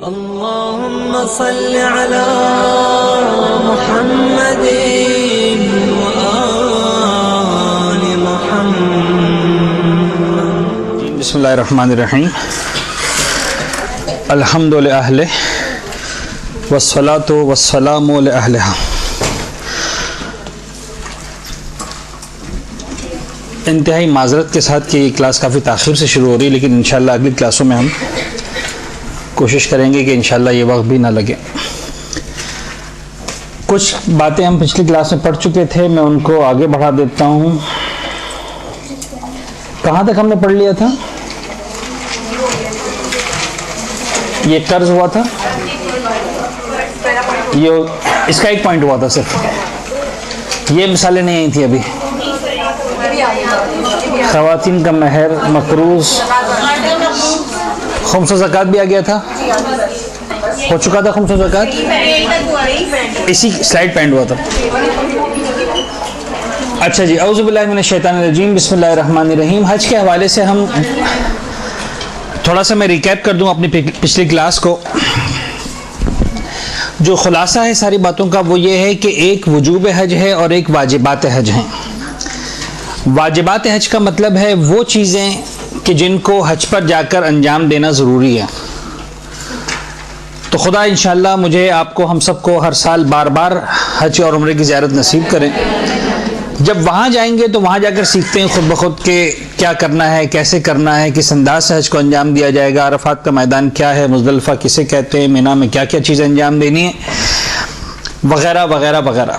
اللهم صل على محمد وآل محمد. بسم اللہ الرحمن الرحیم. الحمد للہ والصلاة والسلام لأہلہا. انتہائی معذرت کے ساتھ کہ یہ کلاس کافی تاخیر سے شروع ہو رہی ہے، لیکن انشاءاللہ اگلی کلاسوں میں ہم کوشش کریں گے کہ انشاءاللہ یہ وقت بھی نہ لگے. کچھ باتیں ہم پچھلی کلاس میں پڑھ چکے تھے، میں ان کو آگے بڑھا دیتا ہوں. کہاں تک ہم نے پڑھ لیا تھا؟ یہ قرض ہوا تھا، یہ اس کا ایک پوائنٹ ہوا تھا صرف. یہ مثالیں نہیں آئی تھی ابھی. خواتین کا مہر، مقروض، خمس و زکوٰۃ بھی آ گیا تھا، ہو چکا تھا خمس و زکوٰۃ، اسی سلائڈ پہ اینڈ ہوا تھا. اچھا جی، اعوذ باللہ من الشیطان الرجیم، بسم اللہ الرحمن الرحیم. حج کے حوالے سے ہم تھوڑا سا میں ریکیپ کر دوں اپنی پچھلی کلاس کو. جو خلاصہ ہے ساری باتوں کا وہ یہ ہے کہ ایک وجوب حج ہے اور ایک واجبات حج ہیں. واجبات حج کا مطلب ہے وہ چیزیں کہ جن کو حج پر جا کر انجام دینا ضروری ہے. تو خدا انشاءاللہ مجھے، آپ کو، ہم سب کو ہر سال بار بار حج اور عمرے کی زیارت نصیب کریں. جب وہاں جائیں گے تو وہاں جا کر سیکھتے ہیں خود بخود کہ کیا کرنا ہے، کیسے کرنا ہے، کس انداز سے حج کو انجام دیا جائے گا، عرفات کا میدان کیا ہے، مزدلفہ کسے کہتے ہیں، مینا میں کیا کیا چیزیں انجام دینی ہے، وغیرہ وغیرہ وغیرہ.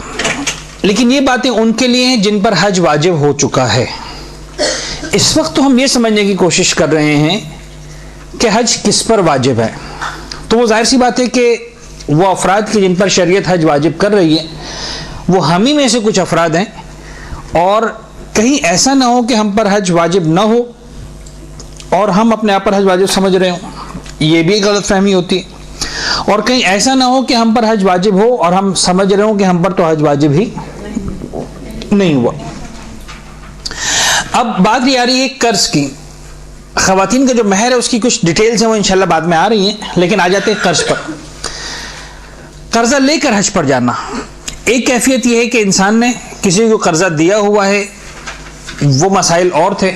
لیکن یہ باتیں ان کے لیے ہیں جن پر حج واجب ہو چکا ہے. اس وقت تو ہم یہ سمجھنے کی کوشش کر رہے ہیں کہ حج کس پر واجب ہے. تو وہ ظاہر سی بات ہے کہ وہ افراد کے جن پر شریعت حج واجب کر رہی ہے وہ ہم ہی میں سے کچھ افراد ہیں، اور کہیں ایسا نہ ہو کہ ہم پر حج واجب نہ ہو اور ہم اپنے آپ پر حج واجب سمجھ رہے ہوں. یہ بھی غلط فہمی ہوتی ہے. اور کہیں ایسا نہ ہو کہ ہم پر حج واجب ہو اور ہم سمجھ رہے ہوں کہ ہم پر تو حج واجب ہی نہیں ہوا. اب بات یہ آ رہی ہے قرض کی. خواتین کا جو مہر ہے اس کی کچھ ڈیٹیلز ہیں، وہ انشاءاللہ بعد میں آ رہی ہیں، لیکن آ جاتے ہیں قرض پر. قرضہ لے کر حج پر جانا. ایک کیفیت یہ ہے کہ انسان نے کسی کو قرضہ دیا ہوا ہے، وہ مسائل اور تھے.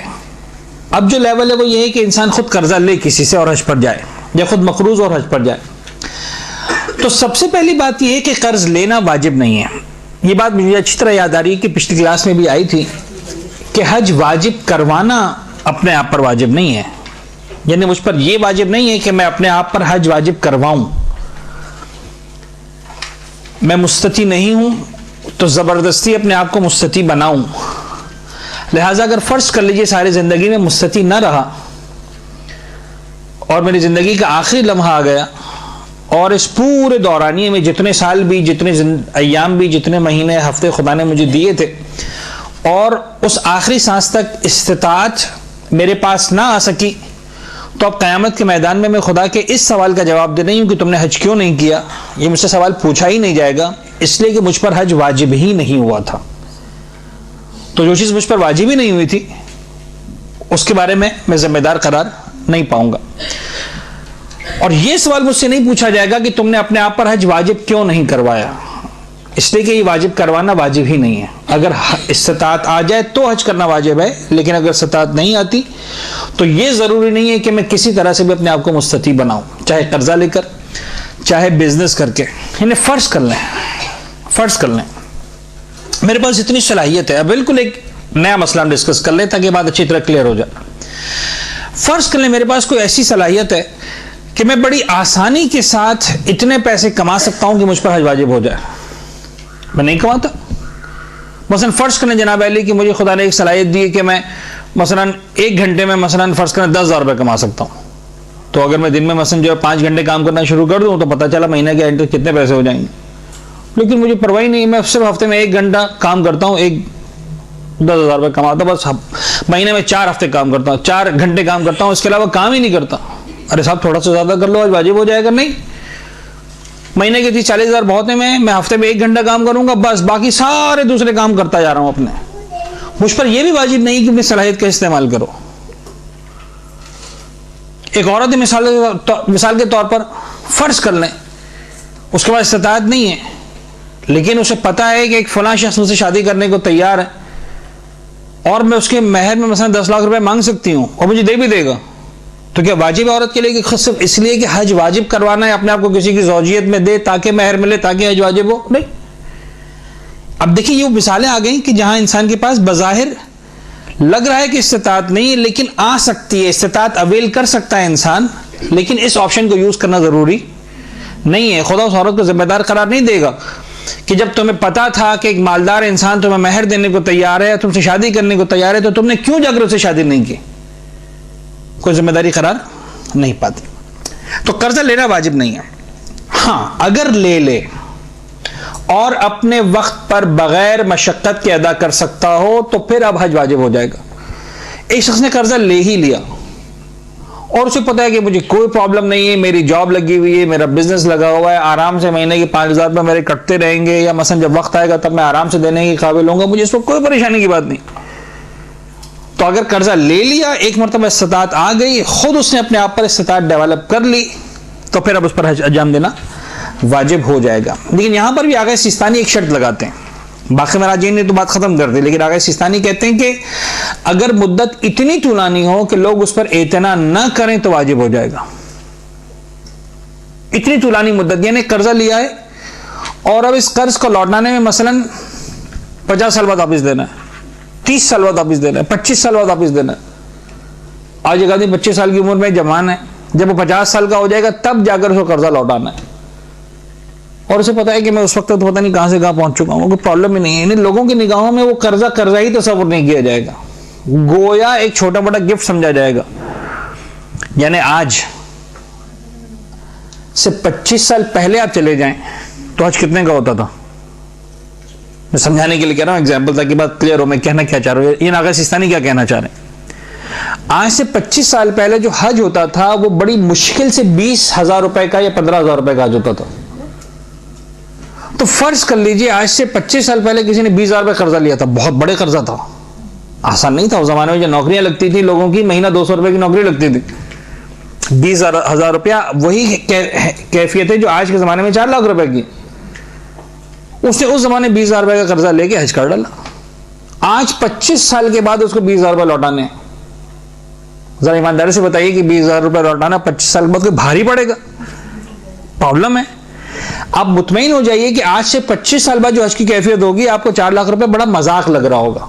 اب جو لیول ہے وہ یہ ہے کہ انسان خود قرضہ لے کسی سے اور حج پر جائے، یا خود مقروض اور حج پر جائے. تو سب سے پہلی بات یہ ہے کہ قرض لینا واجب نہیں ہے. یہ بات مجھے اچھی طرح یاد آ رہی ہے کہ پچھلی کلاس میں بھی آئی تھی کہ حج واجب کروانا اپنے آپ پر واجب نہیں ہے. یعنی مجھ پر یہ واجب نہیں ہے کہ میں اپنے آپ پر حج واجب کرواؤں. میں مستطیع نہیں ہوں تو زبردستی اپنے آپ کو مستطیع بناؤں. لہٰذا اگر فرض کر لیجئے ساری زندگی میں مستطیع نہ رہا اور میری زندگی کا آخری لمحہ آ گیا، اور اس پورے دورانیے میں جتنے سال بھی، جتنے ایام بھی، جتنے مہینے، ہفتے خدا نے مجھے دیے تھے، اور اس آخری سانس تک استطاعت میرے پاس نہ آ سکی، تو اب قیامت کے میدان میں خدا کے اس سوال کا جواب دے رہی ہوں کہ تم نے حج کیوں نہیں کیا. یہ مجھ سے سوال پوچھا ہی نہیں جائے گا، اس لیے کہ مجھ پر حج واجب ہی نہیں ہوا تھا. تو جو چیز مجھ پر واجب ہی نہیں ہوئی تھی اس کے بارے میں ذمہ دار قرار نہیں پاؤں گا. اور یہ سوال مجھ سے نہیں پوچھا جائے گا کہ تم نے اپنے آپ پر حج واجب کیوں نہیں کروایا، اس لیے کہ یہ واجب کروانا واجب ہی نہیں ہے. اگر استطاعت آ جائے تو حج کرنا واجب ہے، لیکن اگر استطاعت نہیں آتی تو یہ ضروری نہیں ہے کہ میں کسی طرح سے بھی اپنے آپ کو مستطیع بناؤں، چاہے قرضہ لے کر، چاہے بزنس کر کے. یعنی فرض کر لیں میرے پاس اتنی صلاحیت ہے. اب بالکل ایک نیا مسئلہ ہم ڈسکس کر لیں تاکہ بات اچھی طرح کلیئر ہو جائے. فرض کر لیں میرے پاس کوئی ایسی صلاحیت ہے کہ میں بڑی آسانی کے ساتھ اتنے پیسے کما سکتا ہوں کہ مجھ پر حج واجب ہو جائے. میں نہیں کماتا. مثلا فرض کریں جناب علی کہ مجھے خدا نے ایک صلاحیت دی ہے کہ میں مثلا 1 گھنٹے میں مثلا فرض کریں 10,000 روپے کما سکتا ہوں. تو اگر میں دن میں مثلا جو ہے 5 گھنٹے کام کرنا شروع کر دوں تو پتہ چلا مہینے کے اینڈ کتنے پیسے ہو جائیں گے. لیکن مجھے پرواہ نہیں، میں صرف ہفتے میں 1 گھنٹہ کام کرتا ہوں، 10,000 روپے کماتا ہوں. بس مہینے میں 4 ہفتے کام کرتا ہوں، 4 گھنٹے کام کرتا ہوں، اس کے علاوہ کام ہی نہیں کرتا. ارے صاحب تھوڑا سا زیادہ کر لو، آج واجب ہو جائے گا. نہیں، مہینے کے 30-40 ہزار بہت ہیں. میں ہفتے میں 1 گھنٹہ کام کروں گا، بس باقی سارے دوسرے کام کرتا جا رہا ہوں اپنے. مجھ پر یہ بھی واجب نہیں کہ اپنی صلاحیت کا استعمال کرو. ایک عورت مثال کے طور پر فرض کر لیں اس کے پاس استطاعت نہیں ہے، لیکن اسے پتا ہے کہ ایک فلاں شخص مجھ سے شادی کرنے کو تیار ہے اور میں اس کے مہر میں مثلا 10 لاکھ روپے مانگ سکتی ہوں اور مجھے دے بھی دے گا، تو کیا واجب ہے عورت کے لیے کہ خود صرف اس لیے کہ حج واجب کروانا ہے اپنے آپ کو کسی کی زوجیت میں دے تاکہ مہر ملے تاکہ حج واجب ہو؟ نہیں. اب دیکھیں یہ مثالیں آ گئیں کہ جہاں انسان کے پاس بظاہر لگ رہا ہے کہ استطاعت نہیں ہے لیکن آ سکتی ہے، استطاعت اویل کر سکتا ہے انسان، لیکن اس آپشن کو یوز کرنا ضروری نہیں ہے. خدا اس عورت کو ذمہ دار قرار نہیں دے گا کہ جب تمہیں پتا تھا کہ ایک مالدار انسان تمہیں مہر دینے کو تیار ہے، تم سے شادی کرنے کو تیار ہے، تو تم نے کیوں جا کر اس سے شادی نہیں کی؟ کوئی ذمہ داری قرار نہیں پاتی. تو قرضہ لینا واجب نہیں ہے. ہاں اگر لے لے اور اپنے وقت پر بغیر مشقت کے ادا کر سکتا ہو تو پھر اب حج واجب ہو جائے گا. ایک شخص نے قرضہ لے ہی لیا اور اسے پتا ہے کہ مجھے کوئی پرابلم نہیں ہے، میری جاب لگی ہوئی ہے، میرا بزنس لگا ہوا ہے، آرام سے مہینے کے 5,000 روپے میرے کٹتے رہیں گے، یا مثلا جب وقت آئے گا تب میں آرام سے دینے کے قابل ہوں گا، مجھے اس وقت کوئی پریشانی کی بات نہیں. تو اگر قرضہ لے لیا، ایک مرتبہ استطاعت آ گئی، خود اس نے اپنے آپ پر استطاعت ڈیولپ کر لی، تو پھر اب اس پر حج انجام دینا واجب ہو جائے گا. لیکن یہاں پر بھی آغا سیستانی ایک شرط لگاتے ہیں، باقی مراجعین نے تو بات ختم کر دی، لیکن آغا سیستانی کہتے ہیں کہ اگر مدت اتنی طولانی ہو کہ لوگ اس پر اعتنا نہ کریں تو واجب ہو جائے گا. اتنی طولانی مدت، یعنی قرضہ لیا ہے اور اب اس قرض کو لوٹانے میں مثلا 50 سال بعد واپس دینا ہے، 30 سال بعد واپس دینا ہے، 25 سال بعد واپس دینا ہے. آج ایک آدمی 25 سال کی عمر میں جوان ہے، جب وہ 50 سال کا ہو جائے گا تب جا کر اس کو قرضہ لوٹانا ہے، اور اسے پتا ہے کہ میں اس وقت تو پتہ نہیں کہاں سے کہاں پہنچ چکا ہوں، کوئی پرابلم ہی نہیں ہے. یعنی لوگوں کی نگاہوں میں وہ قرضہ ہی تصور نہیں کیا جائے گا، گویا ایک چھوٹا بڑا گفٹ سمجھا جائے گا. یعنی آج سے 25 سال پہلے آپ چلے جائیں تو حج کتنے کا ہوتا تھا؟ میں سمجھانے کے لیے کہہ رہا ہوں، ایگزامپل تاکہ بات کلیئر ہو میں کہنا کیا چاہ رہا ہوں. یہ ناغا سیستانی کیا کہنا چاہ رہے ہیں؟ آج سے 25 سال پہلے جو حج ہوتا تھا وہ بڑی مشکل سے 20,000 روپے کا یا 15,000 روپے کا حج ہوتا تھا. تو فرض کر لیجئے آج سے 25 سال پہلے کسی نے 20,000 روپے قرضہ لیا تھا، بہت بڑے قرضہ تھا، آسان نہیں تھا. اس زمانے میں جو نوکریاں لگتی تھی لوگوں کی، مہینہ 200 روپے کی نوکری لگتی تھی. 20,000 روپیہ وہی کیفیت ہے جو آج کے زمانے میں 4 لاکھ روپے کی. اس نے اس زمانے 20,000 روپے کا قرضہ لے کے حج کر ڈالا. آج 25 سال کے بعد اس کو 20,000 روپے لوٹانے ہیں. ذرا ایمانداری سے بتائیے کہ 20,000 روپے لوٹانا 25 سال کے بعد کوئی بھاری پڑے گا؟ پرابلم ہے. آپ مطمئن ہو جائیے کہ آج سے 25 سال بعد جو حج کی کیفیت ہوگی آپ کو 4 لاکھ روپے بڑا مذاق لگ رہا ہوگا.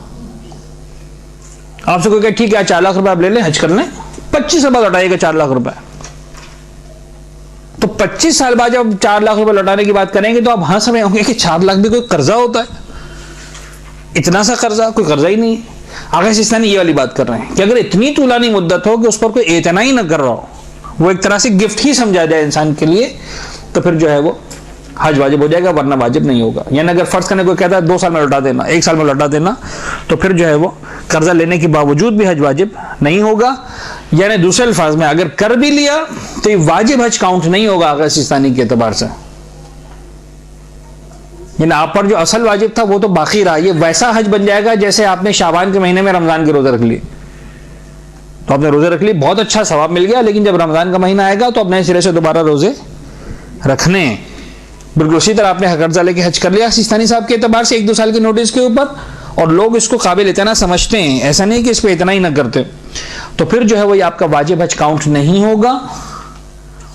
آپ سے کوئی کہ ٹھیک ہے 4 لاکھ روپے آپ لے لیں، حج کر لیں، 25 سال بعد لوٹائیے گا 4 لاکھ روپے. تو 25 سال بعد جب 4 لاکھ روپے لوٹانے کی بات کریں گے تو آپ ہنس رہے ہوں گے کہ 4 لاکھ بھی کوئی قرضہ ہوتا ہے؟ اتنا سا قرضہ کوئی قرضہ ہی نہیں ہے. آغا سیستانی یہ والی بات کر رہے ہیں کہ اگر اتنی طولانی مدت ہو کہ اس پر کوئی اعتنا ہی نہ کر رہا ہو، وہ ایک طرح سے گفٹ ہی سمجھا جائے انسان کے لیے، تو پھر جو ہے وہ حج واجب ہو جائے گا، ورنہ واجب نہیں ہوگا. یعنی اگر فرض کرنے کوئی کہتا ہے 2 سال میں لوٹا دینا، 1 سال میں لوٹا دینا، تو پھر جو ہے وہ قرضہ لینے کے باوجود بھی حج واجب نہیں ہوگا. یعنی دوسرے الفاظ میں اگر کر بھی لیا تو یہ واجب حج کاؤنٹ نہیں ہوگا آغا سیستانی کے اعتبار سے. یعنی آپ پر جو اصل واجب تھا وہ تو باقی رہا. یہ ویسا حج بن جائے گا جیسے آپ نے شعبان کے مہینے میں رمضان کے روزے رکھ لیے. تو آپ نے روزے رکھ لیے، بہت اچھا ثواب مل گیا، لیکن جب رمضان کا مہینہ آئے گا تو اپنے سرے سے دوبارہ روزے رکھنے. بالکل اسی طرح آپ نے قرضہ لے کے حج کر لیا سیستانی صاحب کے اعتبار سے 1-2 سال کے نوٹس کے اوپر، اور لوگ اس کو قابل اتنا سمجھتے ہیں، ایسا نہیں کہ اس پہ اتنا ہی نہ کرتے. تو پھر جو ہے وہ یہ آپ کا واجب حج کاؤنٹ نہیں ہوگا.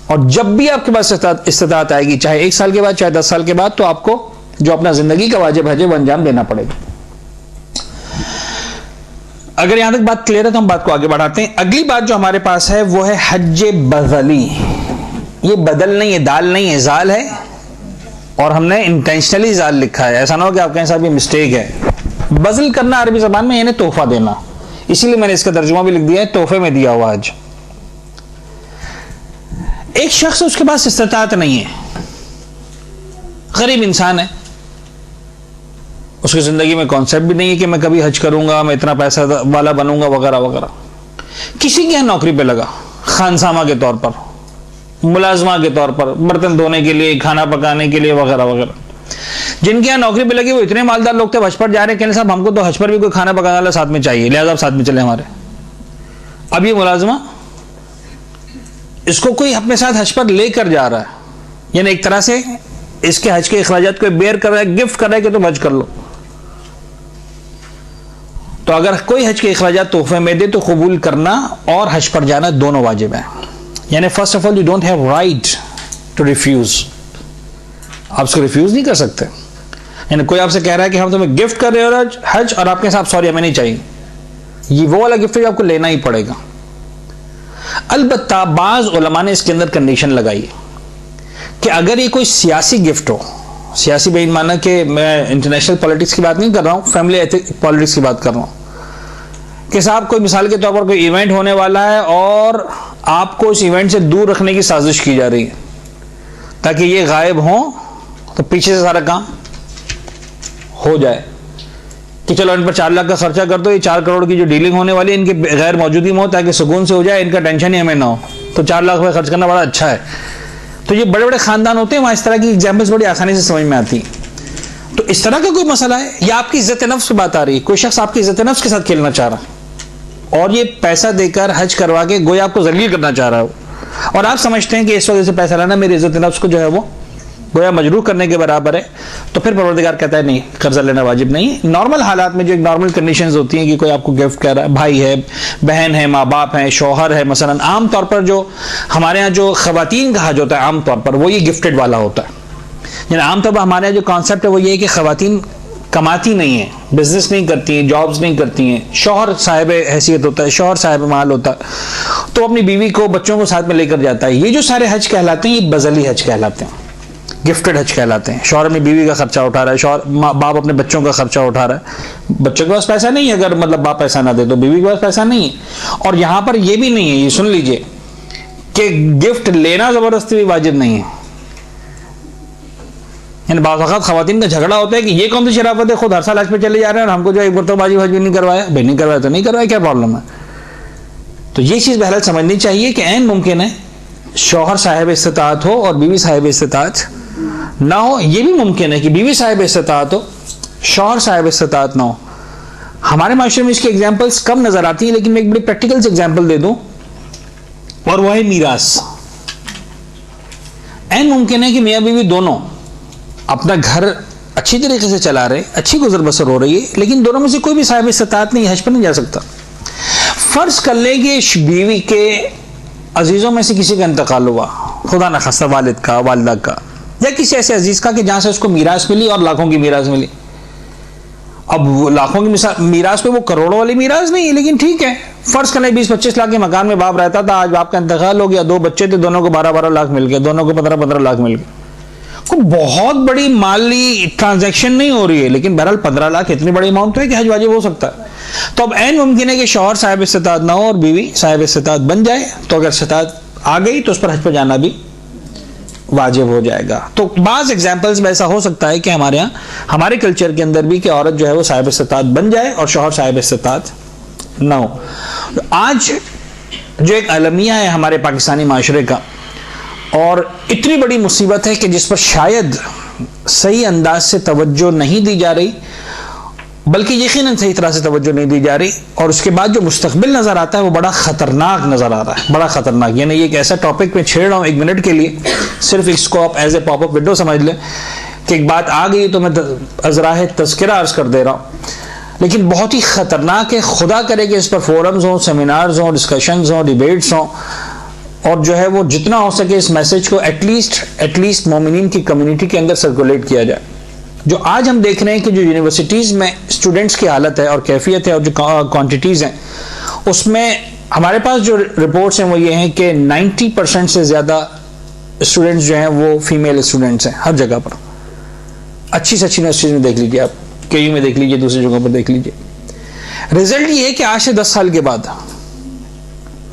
اور جب بھی آپ کے پاس استطاعت آئے گی، چاہے 1 سال کے بعد چاہے 10 سال کے بعد، تو آپ کو جو اپنا زندگی کا واجب حج ہے وہ انجام دینا پڑے گا. اگر یہاں تک بات کلیئر ہے تو ہم بات کو آگے بڑھاتے ہیں. اگلی بات جو ہمارے پاس ہے وہ ہے حج بذلی. یہ بدل نہیں ہے، دال نہیں ہے، زال ہے، اور ہم نے انٹینشنلی زال لکھا ہے. ایسا نہ ہو کہ آپ کہیں صاحب یہ مسٹیک ہے. بذل کرنا عربی زبان میں یعنی تحفہ دینا، اسی لیے میں نے اس کا ترجمہ بھی لکھ دیا ہے تحفے میں دیا ہوا حج. ایک شخص اس کے پاس استطاعت نہیں ہے، غریب انسان ہے، اس کی زندگی میں کانسیپٹ بھی نہیں ہے کہ میں کبھی حج کروں گا، میں اتنا پیسہ والا بنوں گا وغیرہ وغیرہ. کسی کے یہاں نوکری پہ لگا، خانسامہ کے طور پر، ملازمہ کے طور پر، برتن دھونے کے لیے، کھانا پکانے کے لیے وغیرہ وغیرہ. جن کے یہاں نوکری پہ لگی وہ اتنے مالدار لوگ تھے، حج پر جا رہے ہیں، کہنے صاحب ہم کو تو حج پر بھی کوئی کھانا پکانے والا ساتھ میں چاہیے، لہٰذا آپ ساتھ میں چلے ہمارے. اب یہ ملازمہ اس کو کوئی اپنے ساتھ حج پر لے کر جا رہا ہے، یعنی ایک طرح سے اس کے حج کے اخراجات کو بیئر کر رہا ہے، گفٹ کر رہا ہے کہ تم حج کر لو. تو اگر کوئی حج کے اخراجات تحفے میں دے تو قبول کرنا اور حج پر جانا دونوں واجب ہیں. یعنی first of all you don't have right to refuse, آپ اس کو ریفیوز نہیں کر سکتے. یعنی کوئی آپ سے کہہ رہا ہے کہ ہم تمہیں گفٹ کر رہے ہو حج، اور آپ کے ساتھ سوری ہمیں نہیں چاہیے، یہ وہ والا گفٹ ہے جو آپ کو لینا ہی پڑے گا. البتہ بعض علماء نے اس کے اندر کنڈیشن لگائی کہ اگر یہ کوئی سیاسی گفٹ ہو، سیاسی بین مانا کہ میں انٹرنیشنل پالیٹکس کی بات نہیں کر رہا ہوں، فیملی پالیٹکس کی بات کر رہا ہوں، کہ صاحب کوئی مثال کے طور پر کوئی ایونٹ ہونے والا ہے اور آپ کو اس ایونٹ سے دور رکھنے کی سازش کی جا رہی ہے تاکہ یہ غائب ہوں، تو پیچھے سے سارا کام ہو جائے کہ چلو ان پر 4 لاکھ کا خرچہ کر دو، یہ 4 کروڑ کی جو ڈیلنگ ہونے والی ہے ان کی غیر موجودگی میں ہو تاکہ سکون سے ہو جائے، ان کا ٹینشن ہی ہمیں نہ ہو، تو 4 لاکھ روپے خرچ کرنا بڑا اچھا ہے. تو یہ بڑے بڑے خاندان ہوتے ہیں وہاں اس طرح کی ایگزامپلس بڑی آسانی سے سمجھ میں آتی ہیں. تو اس طرح کا کوئی مسئلہ ہے یا آپ کی عزت نفس کی بات آ رہی ہے، کوئی شخص آپ کی عزت نفس کے ساتھ کھیلنا چاہ رہا ہے اور یہ پیسہ دے کر حج کروا کے گویا آپ کو ذلیل کرنا چاہ رہا ہو، اور آپ سمجھتے ہیں کہ اس وجہ سے پیسہ لانا میری عزت نفس کو جو ہے وہ گویا مجروح کرنے کے برابر ہے، تو پھر پروردگار کہتا ہے نہیں، قرضہ لینا واجب نہیں. نارمل حالات میں جو ایک نارمل کنڈیشنز ہوتی ہیں کہ کوئی آپ کو گفٹ کر رہا ہے، بھائی ہے، بہن ہے، ماں باپ ہیں، شوہر ہے، مثلا عام طور پر جو ہمارے ہاں جو خواتین کا حج ہوتا ہے عام طور پر وہ یہ گفٹڈ والا ہوتا ہے. یعنی عام طور پر ہمارے یہاں جو کانسیپٹ ہے وہ یہ ہے کہ خواتین کماتی نہیں ہیں، بزنس نہیں کرتی ہیں، جابز نہیں کرتی ہیں، شوہر صاحب حیثیت ہوتا ہے، شوہر صاحب مال ہوتا ہے، تو اپنی بیوی کو بچوں کو ساتھ میں لے کر جاتا ہے. یہ جو سارے حج کہلاتے ہیں یہ بذلی حج کہلاتے ہیں، گفٹڈ حج کہلاتے ہیں. شوہر اپنی بیوی کا خرچہ اٹھا رہا ہے، شوہر باپ اپنے بچوں کا خرچہ اٹھا رہا ہے. بچوں کے پاس پیسہ نہیں ہے، اگر مطلب باپ پیسہ نہ دے تو بیوی کے پاس پیسہ نہیں ہے. اور یہاں پر یہ بھی نہیں ہے، یہ سن لیجئے کہ گفٹ لینا زبردستی بھی واجب نہیں ہے. یعنی بعض اوقات خواتین کا جھگڑا ہوتا ہے کہ یہ کون سی شرافت ہے، خود ہر سال حج پہ چلے جا رہے ہیں اور ہم کو جو ایک مرتبہ حج بھی نہیں کروایا. بھائی نہیں کروایا تو نہیں کروایا، کیا پرابلم ہے؟ تو یہ چیز بہرحال سمجھنی چاہیے کہ عین ممکن ہے شوہر صاحب استطاعت ہو اور بیوی صاحب استطاعت نہ ہو. یہ بھی ممکن ہے کہ بیوی صاحب استطاعت ہو، شوہر صاحب استطاعت نہ ہو. ہمارے معاشرے میں اس کی ایگزامپلس کم نظر آتی ہیں، لیکن میں ایک بڑی پریکٹیکل ایگزامپل دے دوں اور وہ ہے میراث. عین ممکن ہے کہ میاں بیوی دونوں اپنا گھر اچھی طریقے سے چلا رہے، اچھی گزر بسر ہو رہی ہے، لیکن دونوں میں سے کوئی بھی صاحب استطاعت نہیں، حج پر نہیں جا سکتا. فرض کر لیں کہ بیوی کے عزیزوں میں سے کسی کا انتقال ہوا، خدا نخواستہ والد کا، والدہ کا، یا کسی ایسے عزیز کا کہ جہاں سے اس کو میراث ملی اور لاکھوں کی میراث ملی. اب وہ لاکھوں کی میراث پہ وہ کروڑوں والی میراث نہیں ہے، لیکن ٹھیک ہے فرض کریں 20-25 لاکھ کے مکان میں باپ رہتا تھا، آج باپ کا انتقال ہو گیا، 2 بچے تھے، دونوں کو 12-12 لاکھ مل گئے، دونوں کو 15-15 لاکھ مل گئے. کوئی بہت بڑی مالی ٹرانزیکشن نہیں ہو رہی ہے، لیکن بہرحال 15 لاکھ اتنی بڑی اماؤنٹ ہے کہ حج واجب ہو سکتا ہے. تو اب عین ممکن ہے کہ شوہر صاحب استطاعت نہ ہو اور بیوی صاحب استطاعت بن جائے، تو اگر استطاعت آ گئی تو اس پر حج پہ جانا بھی واجب ہو جائے گا. تو بعض ایگزامپلز میں ایسا ہو سکتا ہے کہ ہمارے ہاں ہمارے کلچر کے اندر بھی کہ عورت جو ہے وہ صاحب استطاعت بن جائے اور شوہر صاحب استطاعت نہ ہو. آج جو ایک المیہ ہے ہمارے پاکستانی معاشرے کا، اور اتنی بڑی مصیبت ہے کہ جس پر شاید صحیح انداز سے توجہ نہیں دی جا رہی، بلکہ یقیناً صحیح طرح سے توجہ نہیں دی جا رہی، اور اس کے بعد جو مستقبل نظر آتا ہے وہ بڑا خطرناک نظر آ رہا ہے، بڑا خطرناک. یعنی یہ ایک ایسا ٹاپک میں چھیڑ رہا ہوں 1 منٹ کے لیے، صرف اس کو آپ as a pop up window سمجھ لیں کہ ایک بات آ گئی تو میں ازراہ تذکرہ عرض کر دے رہا ہوں، لیکن بہت ہی خطرناک ہے. خدا کرے کہ اس پر فورمز ہوں، سیمینارز ہوں، ڈسکشنز ہوں، ڈیبیٹس ہوں، اور جو ہے وہ جتنا ہو سکے اس میسج کو ایٹ لیسٹ مومنین کی کمیونٹی کے اندر سرکولیٹ کیا جائے. جو آج ہم دیکھ رہے ہیں کہ جو یونیورسٹیز میں اسٹوڈنٹس کی حالت ہے اور کیفیت ہے اور جو کوانٹیٹیز ہیں، اس میں ہمارے پاس جو رپورٹس ہیں وہ یہ ہیں کہ 90% سے زیادہ اسٹوڈنٹس جو ہیں وہ فیمیل اسٹوڈنٹس ہیں ہر جگہ پر. اچھی سے اچھی یونیورسٹیز میں دیکھ لیجیے آپ، کے یو میں دیکھ لیجیے، دوسری جگہوں پر دیکھ لیجیے. رزلٹ یہ ہے کہ آج سے 10 سال کے بعد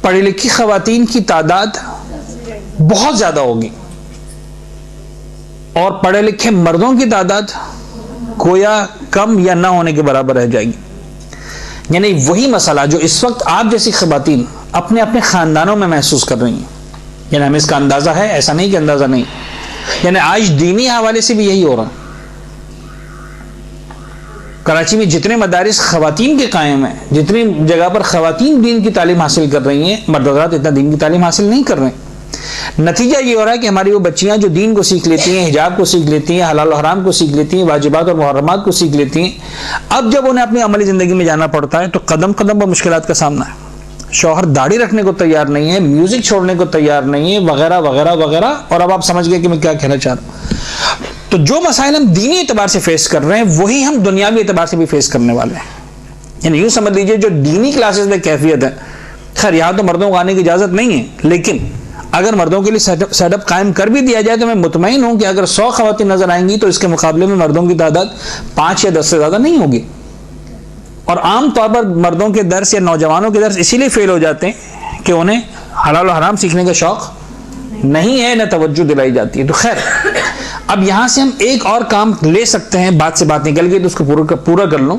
پڑھی لکھی خواتین کی تعداد بہت زیادہ ہوگی اور پڑھے لکھے مردوں کی تعداد گویا کم یا نہ ہونے کے برابر رہ جائے گی. یعنی وہی مسئلہ جو اس وقت آپ جیسی خواتین اپنے اپنے خاندانوں میں محسوس کر رہی ہیں، یعنی ہمیں اس کا اندازہ ہے، ایسا نہیں کہ اندازہ نہیں. یعنی آج دینی حوالے سے بھی یہی ہو رہا. کراچی میں جتنے مدارس خواتین کے قائم ہیں، جتنی جگہ پر خواتین دین کی تعلیم حاصل کر رہی ہیں، مرد حضرات اتنا دین کی تعلیم حاصل نہیں کر رہے ہیں. نتیجہ یہ ہو رہا ہے کہ ہماری وہ بچیاں جو دین کو سیکھ لیتی ہیں، حجاب کو سیکھ لیتی ہیں، حلال و حرام کو سیکھ لیتی ہیں، واجبات اور محرمات کو سیکھ لیتی ہیں، اب جب انہیں اپنی عملی زندگی میں جانا پڑتا ہے تو قدم قدم پر مشکلات کا سامنا ہے. شوہر داڑھی رکھنے کو تیار نہیں ہے، میوزک چھوڑنے کو تیار نہیں ہے، وغیرہ وغیرہ وغیرہ. اور اب آپ سمجھ گئے کہ میں کیا کہنا چاہ رہا ہوں. تو جو مسائل ہم دینی اعتبار سے فیس کر رہے ہیں وہی ہم دنیاوی اعتبار سے بھی فیس کرنے والے ہیں. یعنی یوں سمجھ لیجئے جو دینی کلاسز میں کیفیت ہے، خیر یہاں تو مردوں کو آنے کی اجازت نہیں ہے، لیکن اگر مردوں کے لیے سیٹ اپ قائم کر بھی دیا جائے تو میں مطمئن ہوں کہ اگر 100 خواتین نظر آئیں گی تو اس کے مقابلے میں مردوں کی تعداد 5 یا 10 سے زیادہ نہیں ہوگی. اور عام طور پر مردوں کے درس یا نوجوانوں کے درس اسی لیے فیل ہو جاتے ہیں کہ انہیں حلال و حرام سیکھنے کا شوق نہیں ہے، نہ توجہ دلائی جاتی ہے. تو خیر اب یہاں سے ہم ایک اور کام لے سکتے ہیں، بات سے بات نکل گئی تو اس کو پورا کر لوں.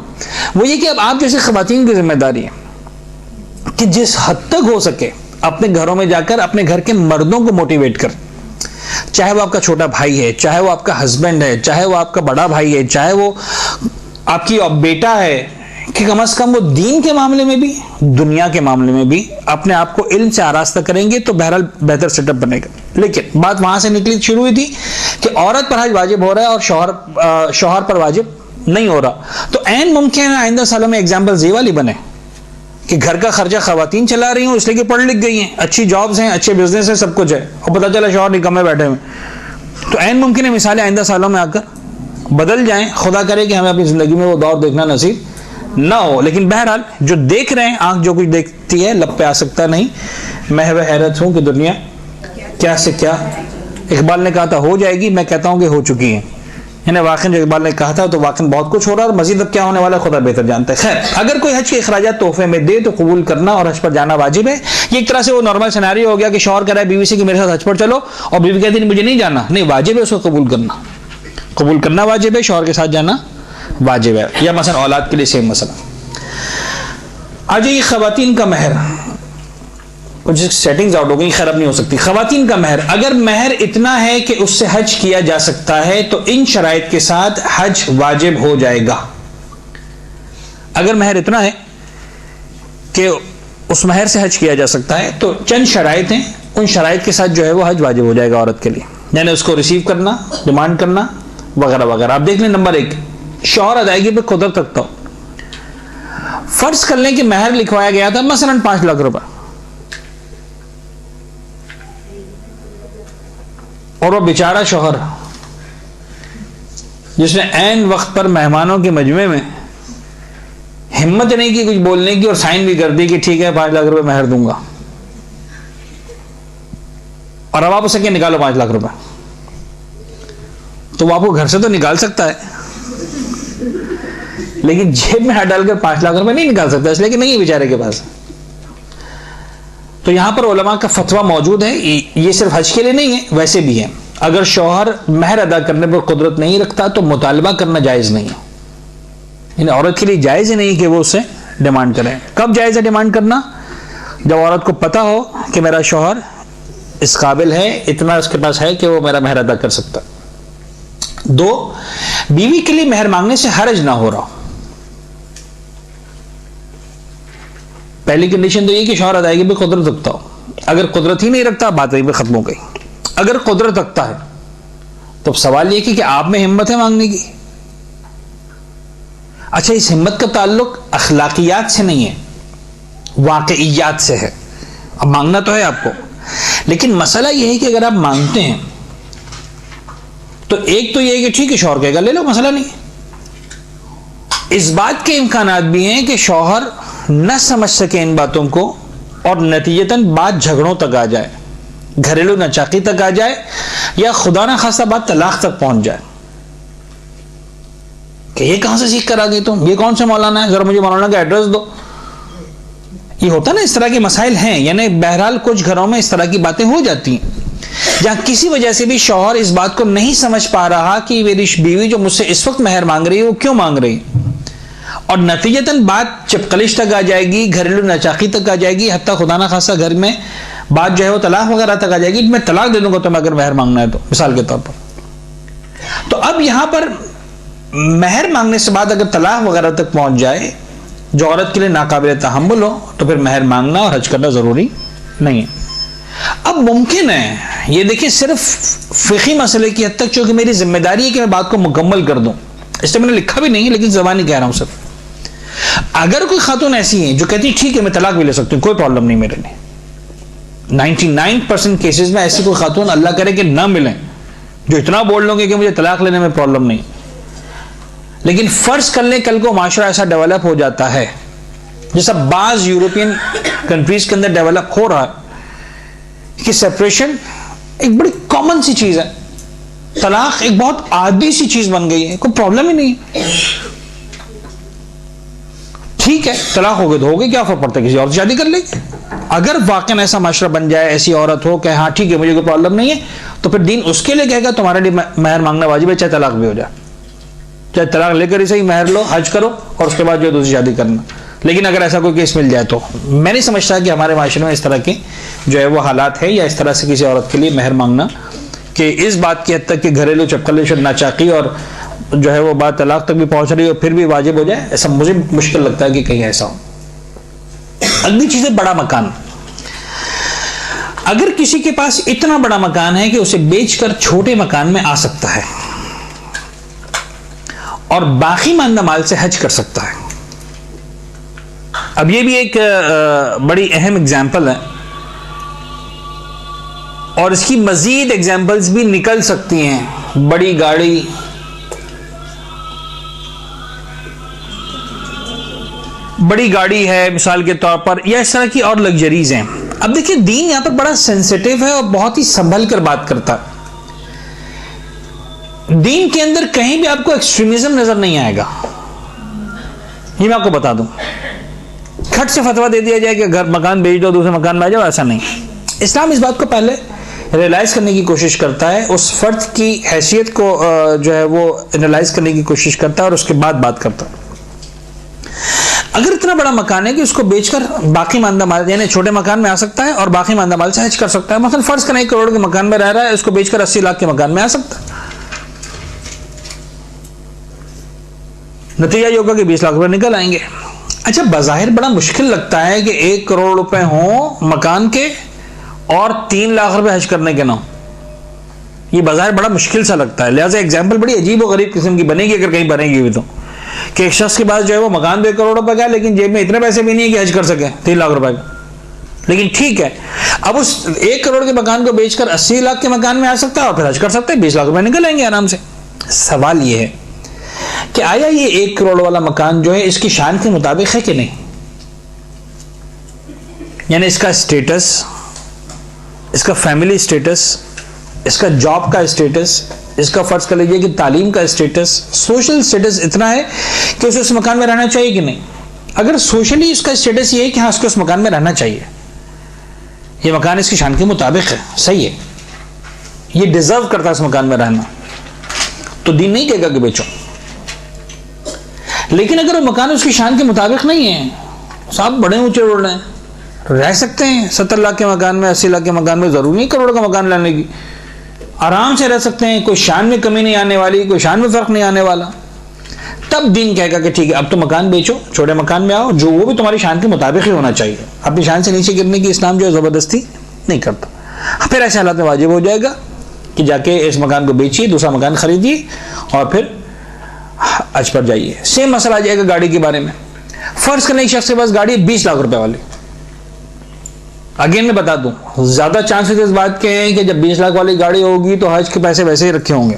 وہ یہ کہ اب آپ جیسے خواتین کی ذمہ داری ہے کہ جس حد تک ہو سکے اپنے گھروں میں جا کر اپنے گھر کے مردوں کو موٹیویٹ کر، چاہے وہ آپ کا چھوٹا بھائی ہے، چاہے وہ آپ کا ہسبینڈ ہے، چاہے وہ آپ کا بڑا بھائی ہے، چاہے وہ آپ کی بیٹا ہے، کہ کم از کم وہ دین کے معاملے میں بھی دنیا کے معاملے میں بھی اپنے آپ کو علم سے آراستہ کریں گے تو بہرحال بہتر سیٹ اپ بنے گا. لیکن بات وہاں سے نکلی شروع ہوئی تھی کہ عورت پر حج واجب ہو رہا ہے اور شوہر پر واجب نہیں ہو رہا. تو عین ممکن ہے آئندہ سالوں میں ایگزامپل یہ والی بنے کہ گھر کا خرچہ خواتین چلا رہی ہوں اس لیے کہ پڑھ لکھ گئی ہیں، اچھی جابز ہیں، اچھے بزنس ہیں، سب کچھ ہے، اور پتہ چلا شوہر نکمے بیٹھے ہوئے. تو عین ممکن ہے مثالیں آئندہ سالوں میں آ کر بدل جائیں. خدا کرے کہ ہمیں اپنی زندگی میں وہ دور دیکھنا نصیب نہ ہو. لیکن بہرحال جو دیکھ رہے ہیں، آنکھ جو کچھ دیکھتی ہے لب پہ آ سکتا نہیں. محو حیرت ہوں کہ دنیا کیا سے کیا. اقبال نے کہا تھا ہو جائے گی، میں کہتا ہوں کہ ہو چکی ہے. یعنی واقعی جو اقبال نے کہا تھا تو واقعی بہت کچھ ہو رہا ہے، اور مزید اب کیا ہونے والا ہے خدا بہتر جانتا ہے. خیر اگر کوئی حج کے اخراجات تحفے میں دے تو قبول کرنا اور حج پر جانا واجب ہے. یہ ایک طرح سے وہ نارمل سیناری ہو گیا کہ شوہر کہہ رہا ہے بیوی سے کہ میرے ساتھ حج پر چلو، اور بیوی کہتی ہے مجھے نہیں جانا. نہیں، واجب ہے اس کو قبول کرنا واجب ہے، شوہر کے ساتھ جانا واجب ہے. یا مثلا اولاد کے لیے سیم مسئلہ. آج یہ خواتین کا مہر کچھ سیٹنگز آؤٹ ہو گئی، خیر اب نہیں ہو سکتی. خواتین کا مہر، اگر مہر اتنا ہے کہ اس سے حج کیا جا سکتا ہے تو ان شرائط کے ساتھ حج واجب ہو جائے گا. اگر مہر اتنا ہے کہ اس مہر سے حج کیا جا سکتا ہے تو چند شرائط ہیں، ان شرائط کے ساتھ جو ہے وہ حج واجب ہو جائے گا عورت کے لیے. یعنی اس کو ریسیو کرنا، ڈیمانڈ کرنا وغیرہ وغیرہ. آپ دیکھ لیں نمبر 1، شوہر ادائیگی پہ قدرت رکھتا ہو. فرض کر لیں کہ مہر لکھوایا گیا تھا مثلا 5 لاکھ روپے، اور وہ بیچارہ شوہر جس نے عین وقت پر مہمانوں کے مجمع میں ہمت نہیں کی کچھ بولنے کی اور سائن بھی کر دی کہ ٹھیک ہے 5 لاکھ روپے مہر دوں گا، اور اب آپ اسے کہ نکالو 5 لاکھ روپے، تو وہ آپ کو گھر سے تو نکال سکتا ہے لیکن جیب میں ہاتھ ڈال کر 5 لاکھ روپے نہیں نکال سکتا، اس لیے کہ نہیں ہے بیچارے کے پاس. تو یہاں پر علماء کا فتویٰ موجود ہے، یہ صرف حج کے لیے نہیں ہے، ویسے بھی ہے. اگر شوہر مہر ادا کرنے پر قدرت نہیں رکھتا تو مطالبہ کرنا جائز نہیں ہے. یعنی عورت کے لیے جائز ہی نہیں کہ وہ اسے ڈیمانڈ کرے. کب جائز ہے ڈیمانڈ کرنا؟ جب عورت کو پتا ہو کہ میرا شوہر اس قابل ہے، اتنا اس کے پاس ہے کہ وہ میرا مہر ادا کر سکتا. 2، بیوی کے لیے مہر مانگنے سے حرج نہ ہو رہا. پہلی کنڈیشن تو یہ کہ شوہر ادائیگی پہ قدرت رکھتا ہو. اگر قدرت ہی نہیں رکھتا بات وہیں پہ ختم ہو گئی. اگر قدرت رکھتا ہے تو سوال یہ کہ آپ میں ہمت ہے مانگنے کی. اچھا، اس ہمت کا تعلق اخلاقیات سے نہیں ہے، واقعیات سے ہے. اب مانگنا تو ہے آپ کو، لیکن مسئلہ یہ ہے کہ اگر آپ مانگتے ہیں تو ایک تو یہ ہے کہ ٹھیک ہے شوہر کہے گا لے لو، مسئلہ نہیں. اس بات کے امکانات بھی ہیں کہ شوہر نہ سمجھ سکے ان باتوں کو اور نتیجتاً بات جھگڑوں تک آ جائے، گھریلو ناچاقی تک آ جائے، یا خدا نہ خواستہ بات طلاق تک پہنچ جائے کہ یہ کہاں سے سیکھ کر آ گئی تم، یہ کون سے مولانا ہے، ذرا مجھے مولانا کا ایڈریس دو. یہ ہوتا نا، اس طرح کے مسائل ہیں. یعنی بہرحال کچھ گھروں میں اس طرح کی باتیں ہو جاتی ہیں جہاں کسی وجہ سے بھی شوہر اس بات کو نہیں سمجھ پا رہا کہ میری بیوی جو مجھ سے اس وقت مہر مانگ رہی ہے وہ کیوں مانگ رہی ہے، اور نتیجتاً بات چپکلش تک آ جائے گی، گھریلو ناچاقی تک آ جائے گی، حتیٰ خدا نہ خاصہ گھر میں بات جو ہے وہ طلاق وغیرہ تک آ جائے گی. میں طلاق دے دوں گا تمہیں اگر مہر مانگنا ہے تو، مثال کے طور پر. تو اب یہاں پر مہر مانگنے سے بعد اگر طلاق وغیرہ تک پہنچ جائے جو عورت کے لیے ناقابل تحمل ہو تو پھر مہر مانگنا اور حج کرنا ضروری نہیں ہے. اب ممکن ہے یہ دیکھیں صرف فقہی مسئلے کی حد تک، چونکہ میری ذمہ داری ہے کہ میں بات کو مکمل کر دوں، اس لیے میں نے لکھا بھی نہیں ہے، لیکن زبانی کہہ رہا ہوں صرف. اگر کوئی خاتون ایسی ہیں جو کہتی ہے ٹھیک ہے میں طلاق بھی لے سکتی ہوں، کوئی پرابلم نہیں میرے لیے، 99% کیسز میں ایسی کوئی خاتون اللہ کرے کہ نہ ملیں جو اتنا بول لوں گے کہ مجھے طلاق لینے میں پرابلم نہیں. لیکن فرض کر لیں کل کو معاشرہ ایسا ڈیولپ ہو جاتا ہے جیسا بعض یورپین کنٹریز کے اندر ڈیولپ ہو رہا ہے کہ سیپریشن ایک بڑی کامن سی چیز ہے، طلاق ایک بہت عادی سی چیز بن گئی ہے، کوئی پرابلم ہی نہیں. ٹھیک ہے طلاق ہو گئی تو ہو گئی، کیا فرق پڑتا ہے، کسی اور سے شادی کر لیں گے. اگر واقعا ایسا معاشرہ بن جائے، ایسی عورت ہو کہ ہاں ٹھیک ہے مجھے کوئی پرابلم نہیں ہے، تو پھر دین اس کے لیے کہے گا تمہارے لیے مہر مانگنا واجب ہے، چاہے طلاق بھی ہو جائے، چاہے طلاق لے کر ہی صحیح مہر لو، حج کرو اور اس کے بعد جو ہے دوسری شادی کرنا. لیکن اگر ایسا کوئی کیس مل جائے تو میں نہیں سمجھتا کہ ہمارے معاشرے میں اس طرح کے جو ہے وہ حالات ہیں، یا اس طرح سے کسی عورت کے لیے مہر مانگنا کہ اس بات کی حد تک کہ گھریلو چپکلش اور ناچاقی اور جو ہے وہ بات طلاق تک بھی پہنچ رہی ہے اور پھر بھی واجب ہو جائے، ایسا مجھے مشکل لگتا ہے کہ کہیں ایسا ہو. اگلی چیز ہے بڑا مکان. اگر کسی کے پاس اتنا بڑا مکان ہے کہ اسے بیچ کر چھوٹے مکان میں آ سکتا ہے اور باقی ماندہ مال سے حج کر سکتا ہے. اب یہ بھی ایک بڑی اہم اگزامپل ہے اور اس کی مزید اگزامپلز بھی نکل سکتی ہیں. بڑی گاڑی، بڑی گاڑی ہے مثال کے طور پر، یا اس طرح کی اور لگژریز ہیں. اب دیکھیں دین یہاں پر بڑا سینسیٹیو ہے اور بہت ہی سنبھل کر بات کرتا ہے. دین کے اندر کہیں بھی آپ کو ایکسٹریمزم نظر نہیں آئے گا، یہ میں آپ کو بتا دوں. کھٹ سے فتویٰ دے دیا جائے کہ گھر مکان بیچ دو دوسرے مکان میں آ جاؤ، ایسا نہیں. اسلام اس بات کو پہلے ریئلائز کرنے کی کوشش کرتا ہے، اس فرد کی حیثیت کو جو ہے وہ ریئلائز کرنے کی کوشش کرتا ہے اور اس کے بعد بات کرتا ہے. اگر اتنا بڑا مکان ہے کہ اس کو بیچ کر باقی ماندہ مال یعنی چھوٹے مکان میں آ سکتا ہے اور باقی ماندہ مال سے حج کر سکتا ہے. مثلا فرض کریں 1 کروڑ کے مکان میں رہ رہا ہے، اس کو بیچ کر 80 لاکھ کے مکان میں آ سکتا ہے. نتیجہ یہ ہوگا کہ 20 لاکھ روپے نکل آئیں گے. اچھا بظاہر بڑا مشکل لگتا ہے کہ 1 کروڑ روپے ہوں مکان کے اور 3 لاکھ روپے حج کرنے کے نہ ہوں. یہ بظاہر بڑا مشکل سا لگتا ہے. لہٰذا ایگزامپل بڑی عجیب و غریب قسم کی بنے گی اگر کہیں بنے گی بھی تو، کہ ایک شخص کے پاس جو ہے وہ مکان 1 کروڑ روپے کا ہے لیکن جیب میں اتنے پیسے بھی نہیں ہے کہ حج کر سکے 3 لاکھ روپے کا. لیکن ٹھیک ہے اب اس 1 کروڑ کے مکان کو بیچ کر 80 لاکھ کے مکان میں آ سکتا ہے اور پھر حج کر سکتا ہے، 20 لاکھ روپے نکل آئیں گے آرام سے. سوال یہ ہے کہ آیا یہ 1 کروڑ والا مکان جو ہے اس کی شان کے مطابق ہے کہ نہیں؟ یعنی اس کا اسٹیٹس، اس کا فیملی اسٹیٹس، اس کا جاب کا اسٹیٹس، اس کا فرض کر لیجیے کہ تعلیم کا اسٹیٹس، سوشل اسٹیٹس اتنا ہے کہ اسے اس مکان میں رہنا چاہیے کہ نہیں؟ اگر سوشلی اس کا اسٹیٹس یہ ہے کہ ہاں اس کو اس مکان میں رہنا چاہیے، یہ مکان اس کی شان کے مطابق ہے، صحیح ہے، یہ ڈیزرو کرتا ہے اس مکان میں رہنا، تو دین نہیں کہے گا کہ بیچو. لیکن اگر وہ مکان اس کی شان کے مطابق نہیں ہے، صاحب بڑے اونچے اڑ رہے ہیں، رہ سکتے ہیں 70 لاکھ کے مکان میں، 80 لاکھ کے مکان میں، ضروری نہیں کروڑ کا مکان لینے کی، آرام سے رہ سکتے ہیں، کوئی شان میں کمی نہیں آنے والی، کوئی شان میں فرق نہیں آنے والا. تب دین کہے گا کہ ٹھیک ہے اب تو مکان بیچو، چھوٹے مکان میں آؤ، جو وہ بھی تمہاری شان کے مطابق ہی ہونا چاہیے. اپنی شان سے نیچے گرنے کی اسلام جو ہے زبردستی نہیں کرتا. پھر ایسے حالات میں واجب ہو جائے گا کہ جا کے اس مکان کو بیچیے، دوسرا مکان خریدیے اور پھر حج پر جائیے. سیم مسئلہ آ جائے گا گاڑی کے بارے میں. فرض کرنے ایک شخص کے پاس گاڑی 20 لاکھ روپے والی، اگین میں بتا دوں زیادہ چانسز اس بات کے ہیں کہ جب 20 لاکھ والی گاڑی ہوگی تو حج کے پیسے ویسے ہی رکھے ہوں گے.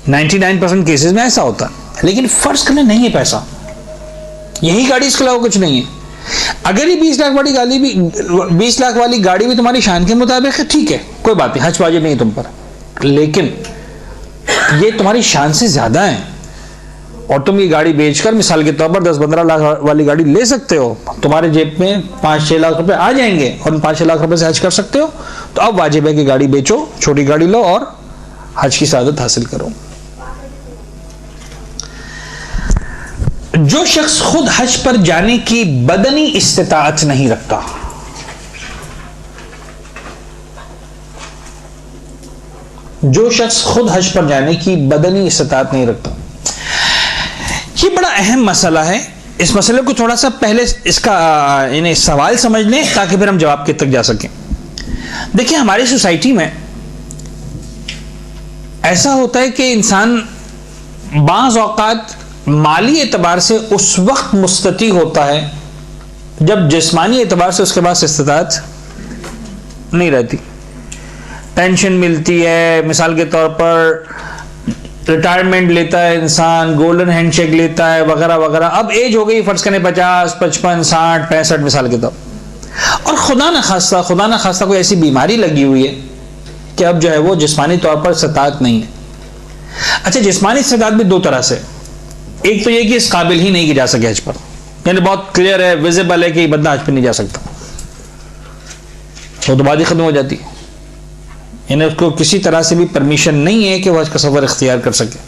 99% کیسز میں ایسا ہوتا ہے. لیکن فرض کرنے نہیں ہے پیسہ، یہی گاڑی اس کے علاوہ کچھ نہیں ہے. اگر یہ 20 لاکھ والی گاڑی بھی 20 لاکھ والی گاڑی بھی تمہاری شان کے مطابق ہے، ٹھیک ہے کوئی بات نہیں، حج واجب نہیں تم پر. لیکن یہ تمہاری شان سے زیادہ ہے اور تم یہ گاڑی بیچ کر مثال کے طور پر 10-15 لاکھ والی گاڑی لے سکتے ہو، تمہارے جیب میں 5-6 لاکھ روپے آ جائیں گے اور ان 5-6 لاکھ روپے سے حج کر سکتے ہو. تو اب واجب ہے کہ گاڑی بیچو، چھوٹی گاڑی لو اور حج کی سعادت حاصل کرو. جو شخص خود حج پر جانے کی بدنی استطاعت نہیں رکھتا، جو شخص خود حج پر جانے کی بدنی استطاعت نہیں رکھتا، یہ بڑا اہم مسئلہ ہے. اس مسئلے کو تھوڑا سا پہلے اس کا یعنی سوال سمجھ لیں تاکہ پھر ہم جواب کے تک جا سکیں. دیکھیں ہماری سوسائٹی میں ایسا ہوتا ہے کہ انسان بعض اوقات مالی اعتبار سے اس وقت مستطیع ہوتا ہے جب جسمانی اعتبار سے اس کے پاس استطاعت نہیں رہتی. پینشن ملتی ہے مثال کے طور پر, ریٹائرمنٹ لیتا ہے انسان, گولڈن ہینڈ شیک لیتا ہے وغیرہ وغیرہ. اب ایج ہو گئی فرض کریں 50, 55, 60, 65 مثال کے طور, اور خدا نہ خواستہ کوئی ایسی بیماری لگی ہوئی ہے کہ اب جو ہے وہ جسمانی طور پر استطاعت نہیں ہے. اچھا, جسمانی استطاعت بھی دو طرح سے, ایک تو یہ کہ اس قابل ہی نہیں کہ جا سکے حج پر, یعنی بہت کلیئر ہے, ویزیبل ہے کہ یہ بندہ حج پہ نہیں جا سکتا, تو بات ہی ختم ہو جاتی ہے. یعنی اس کو کسی طرح سے بھی پرمیشن نہیں ہے کہ وہ حج کا سفر اختیار کر سکے.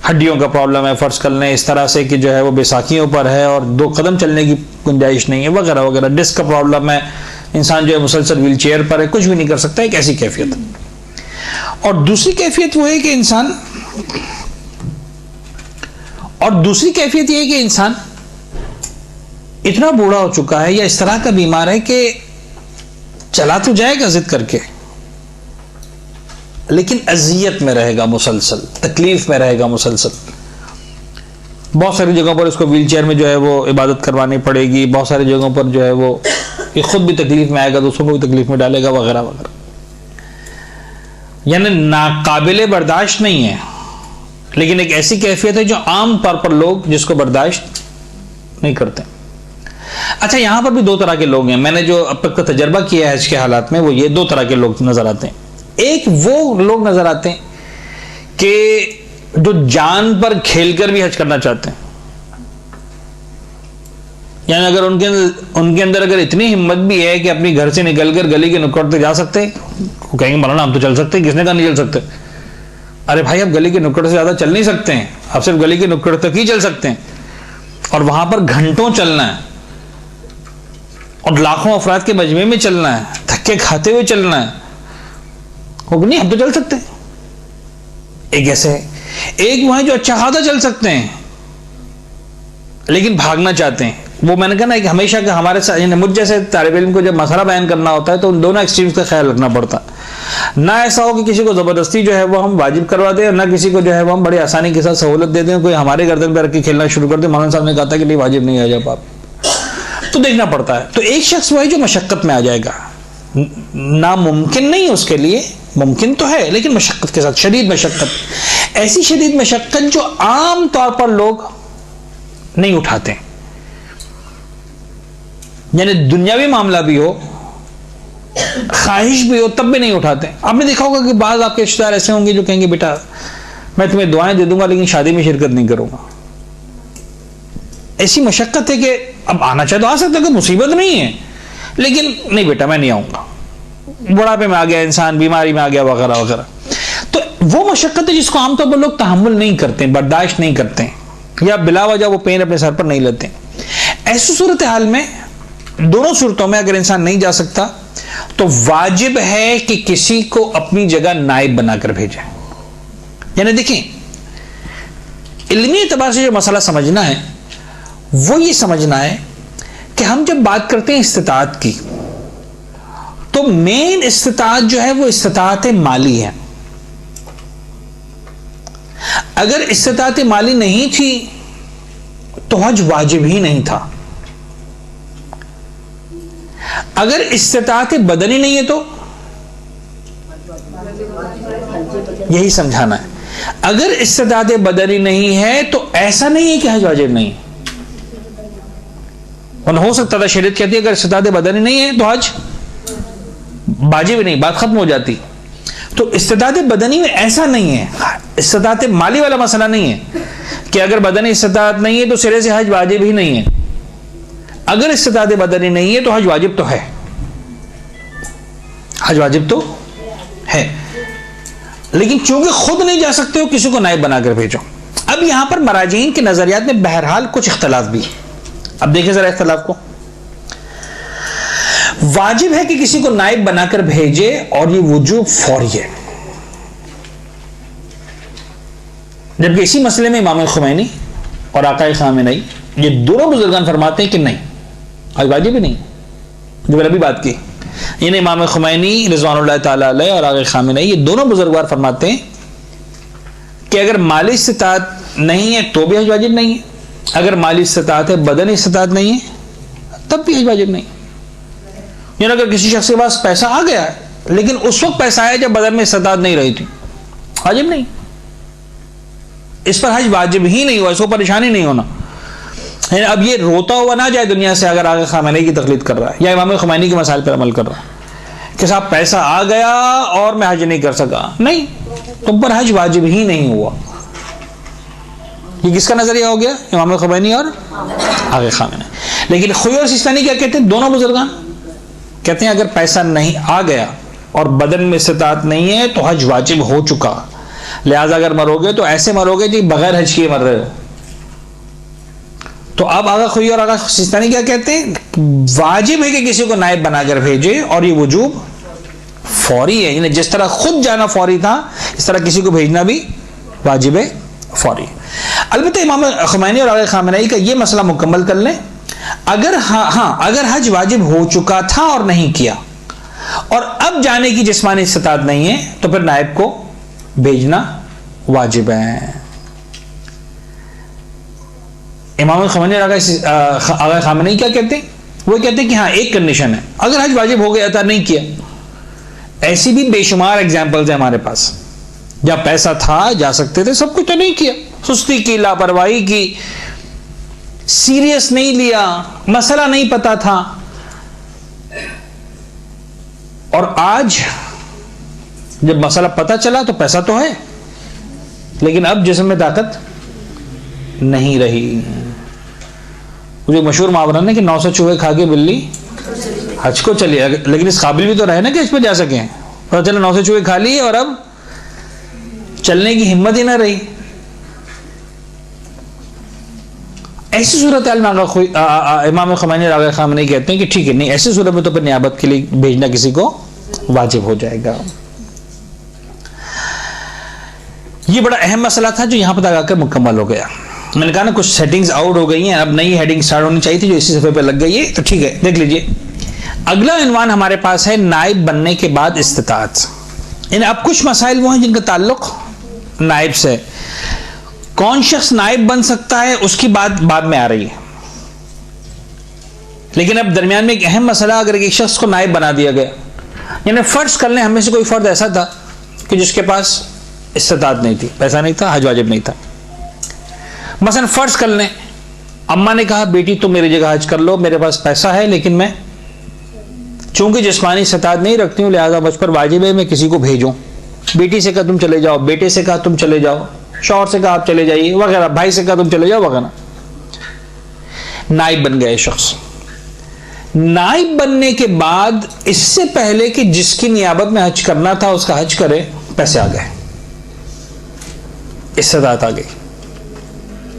ہڈیوں کا پرابلم ہے فرض کر لیں, اس طرح سے کہ جو ہے وہ بیساکھیوں پر ہے اور 2 قدم چلنے کی گنجائش نہیں ہے وغیرہ وغیرہ. ڈسک کا پرابلم ہے, انسان جو ہے مسلسل ویل چیئر پر ہے, کچھ بھی نہیں کر سکتا, ایک ایسی کیفیت. اور دوسری کیفیت یہ ہے کہ انسان اتنا بوڑھا ہو چکا ہے یا اس طرح کا بیمار ہے کہ چلا تو جائے گا ضد کر کے, لیکن اذیت میں رہے گا مسلسل, تکلیف میں رہے گا مسلسل. بہت ساری جگہوں پر اس کو ویل چیئر میں جو ہے وہ عبادت کروانی پڑے گی, بہت ساری جگہوں پر جو ہے وہ یہ خود بھی تکلیف میں آئے گا, دوسروں کو بھی تکلیف میں ڈالے گا وغیرہ وغیرہ. یعنی ناقابل برداشت نہیں ہے, لیکن ایک ایسی کیفیت ہے جو عام طور پر لوگ جس کو برداشت نہیں کرتے. اچھا, یہاں پر بھی 2 طرح کے لوگ ہیں. میں نے جو اب تک کا تجربہ کیا ہے حج کے حالات میں, وہ یہ 2 طرح کے لوگ نظر آتے ہیں. ایک وہ لوگ نظر آتے ہیں کہ جو جان پر کھیل کر بھی حج کرنا چاہتے ہیں. یعنی اگر ان کے اندر اگر اتنی ہمت بھی ہے کہ اپنی گھر سے نکل کر گلی کے نکڑ تک جا سکتے, وہ کہیں گے مولانا ہم تو چل سکتے ہیں, کس نے کہا نہیں چل سکتے؟ ارے بھائی, آپ گلی کے نکڑ سے زیادہ چل نہیں سکتے ہیں, آپ صرف گلی کے نکڑ تک ہی چل سکتے ہیں, اور وہاں پر گھنٹوں چلنا ہے, اور لاکھوں افراد کے مجمع میں چلنا ہے, دھکے کھاتے ہوئے چلنا ہے. وہ نہیں, ہم تو چل سکتے ہیں. ایک ایسے ہے. ایک وہ ہے جو اچھا خاصا چل سکتے ہیں لیکن بھاگنا چاہتے ہیں. وہ میں نے کہا نا کہ ہمیشہ کہ ہمارے ساتھ, یعنی مجھ جیسے طالب علم کو جب مسئلہ بیان کرنا ہوتا ہے تو ان دونوں ایکسٹریمز کا خیال رکھنا پڑتا. نہ ایسا ہو کہ کسی کو زبردستی جو ہے وہ ہم واجب کروا دیں, اور نہ کسی کو جو ہے وہ ہم بڑی آسانی کے ساتھ سہولت دے دیں, کوئی ہمارے گردن پہ رکھ کے کھیلنا شروع کر دے. مولانا صاحب نے کہا تھا کہ نہیں واجب نہیں, آ جاؤ آپ, تو دیکھنا پڑتا ہے. تو ایک شخص وہ ہے جو مشقت میں آ جائے گا, ناممکن نہیں اس کے لیے, ممکن تو ہے لیکن مشقت کے ساتھ, شدید مشقت, ایسی شدید مشقت جو عام طور پر لوگ نہیں اٹھاتے. یعنی دنیاوی معاملہ بھی ہو, خواہش بھی ہو, تب بھی نہیں اٹھاتے. آپ نے دیکھا ہوگا کہ بعض آپ کے رشتے دار ایسے ہوں گے جو کہیں گے بیٹا میں تمہیں دعائیں دے دوں گا لیکن شادی میں شرکت نہیں کروں گا. ایسی مشقت ہے کہ اب آنا چاہے تو آ سکتا ہے, کہ مصیبت نہیں ہے, لیکن نہیں بیٹا میں نہیں آؤں گا, بڑھاپے میں آ گیا انسان, بیماری میں آ گیا وغیرہ وغیرہ. تو وہ مشقت ہے جس کو عام طور پر لوگ تحمل نہیں کرتے, برداشت نہیں کرتے, یا بلا وجہ وہ پین اپنے سر پر نہیں لیتے. ایسی صورتحال میں, دونوں صورتوں میں اگر انسان نہیں جا سکتا تو واجب ہے کہ کسی کو اپنی جگہ نائب بنا کر بھیجے. یعنی دیکھیں, علمی اعتبار سے جو مسئلہ سمجھنا ہے وہ یہ سمجھنا ہے کہ ہم جب بات کرتے ہیں استطاعت کی, تو مین استطاعت جو ہے وہ استطاعت مالی ہے. اگر استطاعت مالی نہیں تھی تو حج واجب ہی نہیں تھا. اگر استطاعت بدنی نہیں ہے تو یہی سمجھانا ہے. اگر استطاعت بدنی نہیں ہے تو ایسا نہیں ہے کہ حج واجب نہیں. ہو سکتا تھا شریعت کہتی ہے اگر استطاعت بدنی نہیں ہے تو حج واجب نہیں, بات ختم ہو جاتی. تو استطاعت بدنی میں ایسا نہیں ہے, استطاعت مالی والا مسئلہ نہیں ہے کہ اگر بدنی استطاعت نہیں ہے تو سرے سے حج واجب ہی نہیں ہے. اگر استطاعت بدنی نہیں ہے تو حج واجب تو ہے, حج واجب تو ہے, لیکن چونکہ خود نہیں جا سکتے ہو کسی کو نائب بنا کر بھیجو. اب یہاں پر مراجعین کے نظریات میں بہرحال کچھ اختلاف بھی. اب دیکھیں ذرا اختلاف کو. واجب ہے کہ کسی کو نائب بنا کر بھیجے, اور یہ وجوب فوری ہے. جبکہ اسی مسئلے میں امام خمینی اور آقا خامنئی یہ دونوں بزرگان فرماتے ہیں کہ نہیں, حج واجب ہی نہیں, جو میں نے ابھی بات کی. یعنی امام خمینی رضوان اللہ تعالیٰ علیہ اور آقا خامنئی یہ دونوں بزرگوار فرماتے ہیں کہ اگر مالی استطاعت نہیں ہے تو بھی حج واجب نہیں ہے، اگر مالی استطاعت ہے بدنی استطاعت نہیں ہے تب بھی حج واجب نہیں. یعنی اگر کسی شخص کے پاس پیسہ آ گیا ہے لیکن اس وقت پیسہ آیا جب بدن میں استطاعت نہیں رہی تھی، واجب نہیں، اس پر حج واجب ہی نہیں ہوا، اس کو پریشانی نہیں ہونا. یعنی اب یہ روتا ہوا نہ جائے دنیا سے اگر آقا خامنئی کی تقلید کر رہا ہے یا امام خمینی کے مسائل پر عمل کر رہا ہے کہ صاحب پیسہ آ گیا اور میں حج نہیں کر سکا، نہیں، تم پر حج واجب ہی نہیں ہوا. یہ کس کا نظریہ ہو گیا؟ امام خمینی اور آقا خامنئی. لیکن خوئی اور سیستانی کیا کہتے ہیں؟ دونوں بزرگان کہتے ہیں اگر پیسہ نہیں آ گیا اور بدن میں استطاعت نہیں ہے تو حج واجب ہو چکا، لہذا اگر مرو گے تو ایسے مرو گے جی بغیر حج کیے مر رہے ہو. تو اب آقا خوئی اور آقا سیستانی کیا کہتے ہیں؟ واجب ہے کہ کسی کو نائب بنا کر بھیجے، اور یہ وجوب فوری ہے. یعنی جس طرح خود جانا فوری تھا اس طرح کسی کو بھیجنا بھی واجب ہے فوری. البتہ امام خمینی اور آقا خامنئی کا یہ مسئلہ مکمل کر لیں، اگر اگر حج واجب ہو چکا تھا اور نہیں کیا اور اب جانے کی جسمانی استطاعت نہیں ہے تو پھر نائب کو بھیجنا واجب ہے. امام خمینی اور آقا خامنئی کیا کہتے ہیں؟ وہ کہتے ہیں کہ ہاں ایک کنڈیشن ہے، اگر حج واجب ہو گیا تھا نہیں کیا. ایسی بھی بے شمار ایگزامپلز ہیں ہمارے پاس، جب پیسہ تھا جا سکتے تھے سب کچھ تو نہیں کیا، سستی کی، لاپرواہی کی، سیریس نہیں لیا، مسئلہ نہیں پتا تھا. اور آج جب مسئلہ پتا چلا تو پیسہ تو ہے لیکن اب جسم میں طاقت نہیں رہی. جو مشہور محاورہ ہے کہ 900 چوہے کھا کے بلی حج کو چلی، لیکن اس قابل بھی تو رہے نا کہ اس پہ جا سکیں. پتا چلا 900 چوہے کھا لیے اور اب چلنے کی ہمت ہی نہ رہی. ایسی صورت میں امام خمینی اور آقا خامنئی کہتے ہیں کہ ٹھیک ہے، نہیں ایسی صورت میں تو پھر نیابت کے لیے بھیجنا کسی کو واجب ہو جائے گا. یہ بڑا اہم مسئلہ تھا جو یہاں پر آ کر مکمل ہو گیا. میں نے کہا نا کچھ سیٹنگز آؤٹ ہو گئی ہیں، اب نئی ہیڈنگ سٹارٹ ہونی چاہیے تھی جو اسی صفحے پہ لگ گئی ہے. تو ٹھیک ہے، دیکھ لیجئے اگلا عنوان ہمارے پاس ہے نائب بننے کے بعد استطاعت. یعنی اب کچھ مسائل وہ ہیں جن کا تعلق نائب سے. کون شخص نائب بن سکتا ہے اس کی بات بعد میں آ رہی ہے، لیکن اب درمیان میں ایک اہم مسئلہ، اگر ایک شخص کو نائب بنا دیا گیا، یعنی فرض کر لیں ہم میں سے کوئی فرد ایسا تھا کہ جس کے پاس استطاعت نہیں تھی، پیسہ نہیں تھا، حج واجب نہیں تھا. مثلا فرض کر لیں اماں نے کہا بیٹی تم میری جگہ حج کر لو، میرے پاس پیسہ ہے لیکن میں چونکہ جسمانی استطاعت نہیں رکھتی ہوں لہذا مجھ پر واجب ہے میں کسی کو بھیجوں. بیٹی سے کہا تم چلے جاؤ، بیٹے سے کہا تم چلے جاؤ، شوہر سے کہا آپ چلے جائیے وغیرہ، بھائی سے کہا تم چلے جاؤ وغیرہ. نائب بن گئے شخص. نائب بننے کے بعد اس سے پہلے کہ جس کی نیابت میں حج کرنا تھا اس کا حج کرے، پیسے آ گئے، استطاعت آ گئی.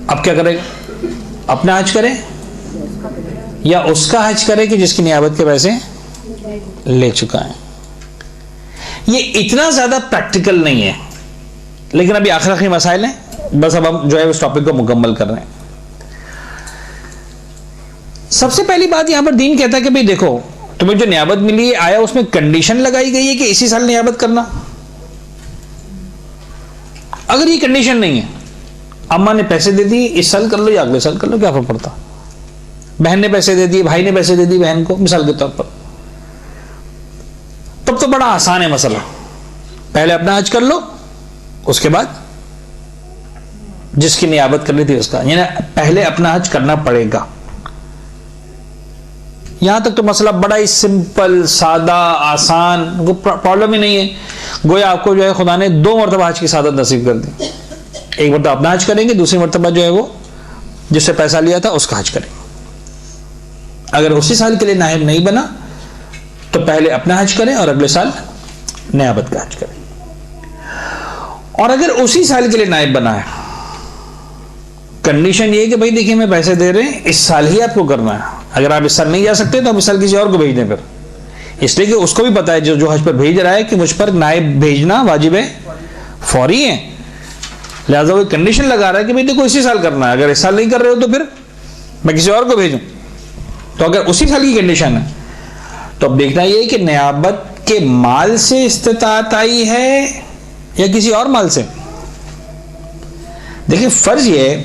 اب کیا کرے گا؟ اپنا حج کرے یا اس کا حج کرے کہ جس کی نیابت کے پیسے لے چکا ہے. یہ اتنا زیادہ پریکٹیکل نہیں ہے لیکن ابھی آخری مسائل ہیں، بس اب ہم جو ہے اس ٹاپک کو مکمل کر رہے ہیں. سب سے پہلی بات یہاں پر دین کہتا ہے کہ بھئی دیکھو تمہیں جو نیابت ملی ہے آیا اس میں کنڈیشن لگائی گئی ہے کہ اسی سال نیابت کرنا. اگر یہ کنڈیشن نہیں ہے، اماں نے پیسے دے دی اس سال کر لو یا اگلے سال کر لو، کیا فرق پڑتا. بہن نے پیسے دے دی، بھائی نے پیسے دے دی بہن کو مثال کے طور پر، تب تو بڑا آسان ہے مسئلہ. پہلے اپنا حج کر لو اس کے بعد جس کی نیابت کرنی تھی اس کا، یعنی پہلے اپنا حج کرنا پڑے گا. یہاں تک تو مسئلہ بڑا ہی سمپل، سادہ، آسان، کوئی پرابلم ہی نہیں ہے. گویا آپ کو جو ہے خدا نے 2 مرتبہ حج کی سعادت نصیب کر دی. ایک مرتبہ اپنا حج کریں گے، دوسری مرتبہ جو ہے وہ جس سے پیسہ لیا تھا اس کا حج کریں گے. اگر اسی سال کے لیے نائب نہیں بنا تو پہلے اپنا حج کریں اور اگلے سال نیابت کا حج کریں. اور اگر اسی سال کے لیے نائب بنا ہے، کنڈیشن یہ ہے کہ بھائی دیکھیں میں پیسے دے رہے ہیں اس سال ہی آپ کو کرنا ہے. اگر آپ اس سال نہیں جا سکتے تو آپ اس سال کسی اور کو بھیج دیں پھر، اس لیے کہ اس کو بھی پتا ہے جو حج پر بھیج رہا ہے کہ مجھ پر نائب بھیجنا واجب ہے، فوری ہے. لہٰذا وہ کنڈیشن لگا رہا ہے کہ بھائی دیکھو اسی سال کرنا ہے، اگر اس سال نہیں کر رہے ہو تو پھر میں کسی اور کو بھیجوں. تو اگر اسی سال کی کنڈیشن ہے تو اب دیکھنا یہ کہ نیابت کے مال سے استطاعت آئی ہے یا کسی اور مال سے. دیکھیں فرض یہ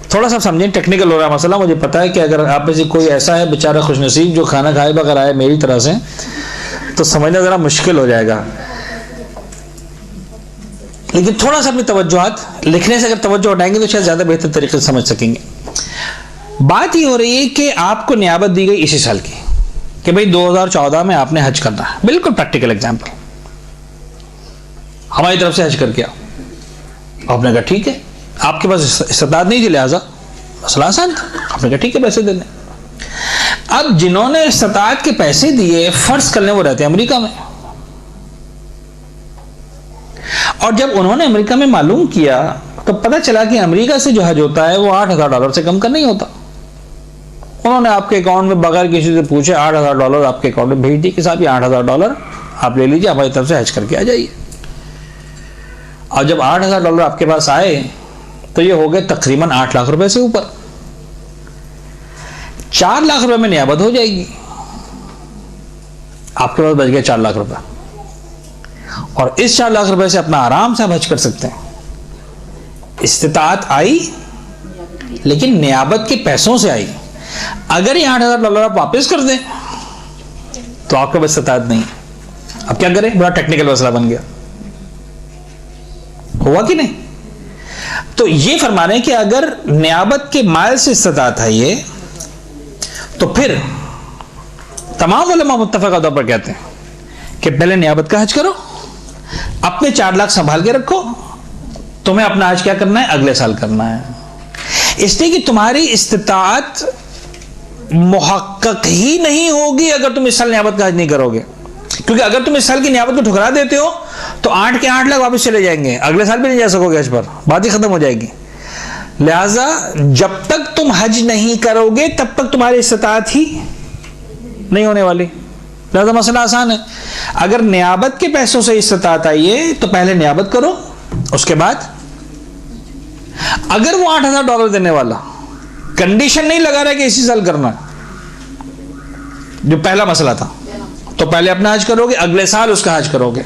تھوڑا سا سمجھیں، ٹیکنیکل ہو رہا ہے مسئلہ، مجھے پتا ہے کہ اگر آپ میں سے کوئی ایسا ہے بیچارہ خوش نصیب جو کھانا کھائے بغیر آئے میری طرح سے، تو سمجھنا ذرا مشکل ہو جائے گا، لیکن تھوڑا سا اپنی توجہات لکھنے سے اگر توجہ ہٹائیں گے تو شاید زیادہ بہتر طریقے سے سمجھ سکیں گے. بات یہ ہو رہی ہے کہ آپ کو نیابت دی گئی اسی سال کی کہ بھئی 2014 میں آپ نے حج کرنا ہے، بالکل پریکٹیکل ایگزامپل، ہماری طرف سے حج کر کے آؤ. آپ نے کہا ٹھیک ہے، آپ کے پاس استطاعت نہیں تھی لہٰذا مسئلہ آسان تھا، آپ نے کہا ٹھیک ہے پیسے دے دیں. اب جنہوں نے استطاعت کے پیسے دیے فرض کر لیں وہ رہتے ہیں امریکہ میں، اور جب انہوں نے امریکہ میں معلوم کیا تو پتہ چلا کہ امریکہ سے جو حج ہوتا ہے وہ $8,000 سے کم کا نہیں ہوتا. انہوں نے آپ کے اکاؤنٹ میں بغیر کسی سے پوچھے $8,000 آپ کے اکاؤنٹ میں بھیج دی کہ صاحب یہ $8,000 آپ لے لیجیے، ہماری طرف سے حج کر کے آ جائیے. اور جب $8,000 آپ کے پاس آئے تو یہ ہو گئے تقریباً 8 لاکھ روپے سے اوپر. 4 لاکھ روپے میں نیابت ہو جائے گی، آپ کے پاس بچ گئے 4 لاکھ روپے، اور اس 4 لاکھ روپے سے اپنا آرام سے حج کر سکتے ہیں. استطاعت آئی لیکن نیابت کے پیسوں سے آئی. اگر یہ $8,000 آپ واپس کر دیں تو آپ کے پاس استطاعت نہیں. اب کیا کریں؟ بڑا ٹیکنیکل مسئلہ بن گیا، ہوا کہ نہیں؟ تو یہ فرما رہے ہیں کہ اگر نیابت کے مال سے استطاعت آئی ہے تو پھر تمام علماء متفقہ طور پر کہتے ہیں کہ پہلے نیابت کا حج کرو، اپنے 4 لاکھ سنبھال کے رکھو، تمہیں اپنا حج کیا کرنا ہے؟ اگلے سال کرنا ہے. اس لیے کہ تمہاری استطاعت محقق ہی نہیں ہوگی اگر تم اس سال نیابت کا حج نہیں کرو گے، کیونکہ اگر تم اس سال کی نیابت کو ٹھکرا دیتے ہو تو 8 کے 8 لاکھ واپس چلے جائیں گے، اگلے سال بھی نہیں جا سکو گے حج پر، بات ہی ختم ہو جائے گی. لہذا جب تک تم حج نہیں کرو گے تب تک تمہاری استطاعت ہی نہیں ہونے والی. لہذا مسئلہ آسان ہے، اگر نیابت کے پیسوں سے استطاعت آئی ہے تو پہلے نیابت کرو، اس کے بعد اگر وہ $8,000 دینے والا کنڈیشن نہیں لگا رہا کہ اسی سال کرنا جو پہلا مسئلہ تھا تو پہلے اپنا حج کرو گے، اگلے سال اس کا حج کرو گے،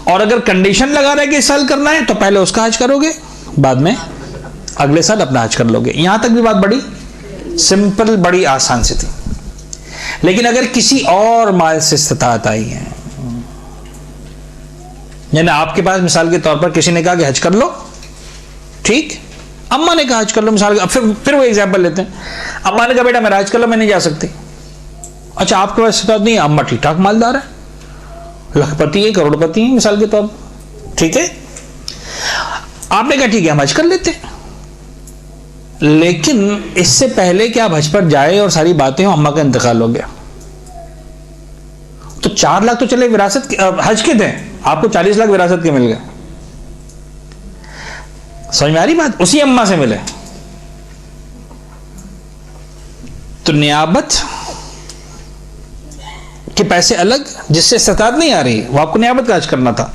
اور اگر کنڈیشن لگا رہا ہے کہ اس سال کرنا ہے تو پہلے اس کا حج کرو گے، بعد میں اگلے سال اپنا حج کر لو گے. یہاں تک بھی بات بڑی سمپل، بڑی آسان سی تھی. لیکن اگر کسی اور مال سے استطاعت آئی ہے، یعنی آپ کے پاس مثال کے طور پر کسی نے کہا کہ حج کر لو، ٹھیک، اماں نے کہا حج کر لو مثال، پھر وہ ایگزامپل لیتے ہیں، اماں نے کہا بیٹا میرا حج کر لو، میں نہیں جا سکتی. اچھا آپ کے پاس استطاعت نہیں ہے، اماں ٹھیک ٹھاک مالدار ہے، لاکھ پتی ہے، کروڑ پتی ہے مثال کے طور پر، ٹھیک ہے، آپ نے کہا ٹھیک ہے ہم حج کر لیتے ہیں. لیکن اس سے پہلے کہ آپ حج پر جائے اور ساری باتیں ہوں اماں کا انتقال ہو گیا، تو 4 لاکھ تو چلے وراثت حج کے تھے، آپ کو 40 لاکھ وراثت کے مل گئے. سمجھ میں آ رہی بات؟ اسی اماں سے ملے. تو نیابت کے پیسے الگ، جس سے استطاعت نہیں آ رہی وہ آپ کو نیابت کا حج کرنا تھا.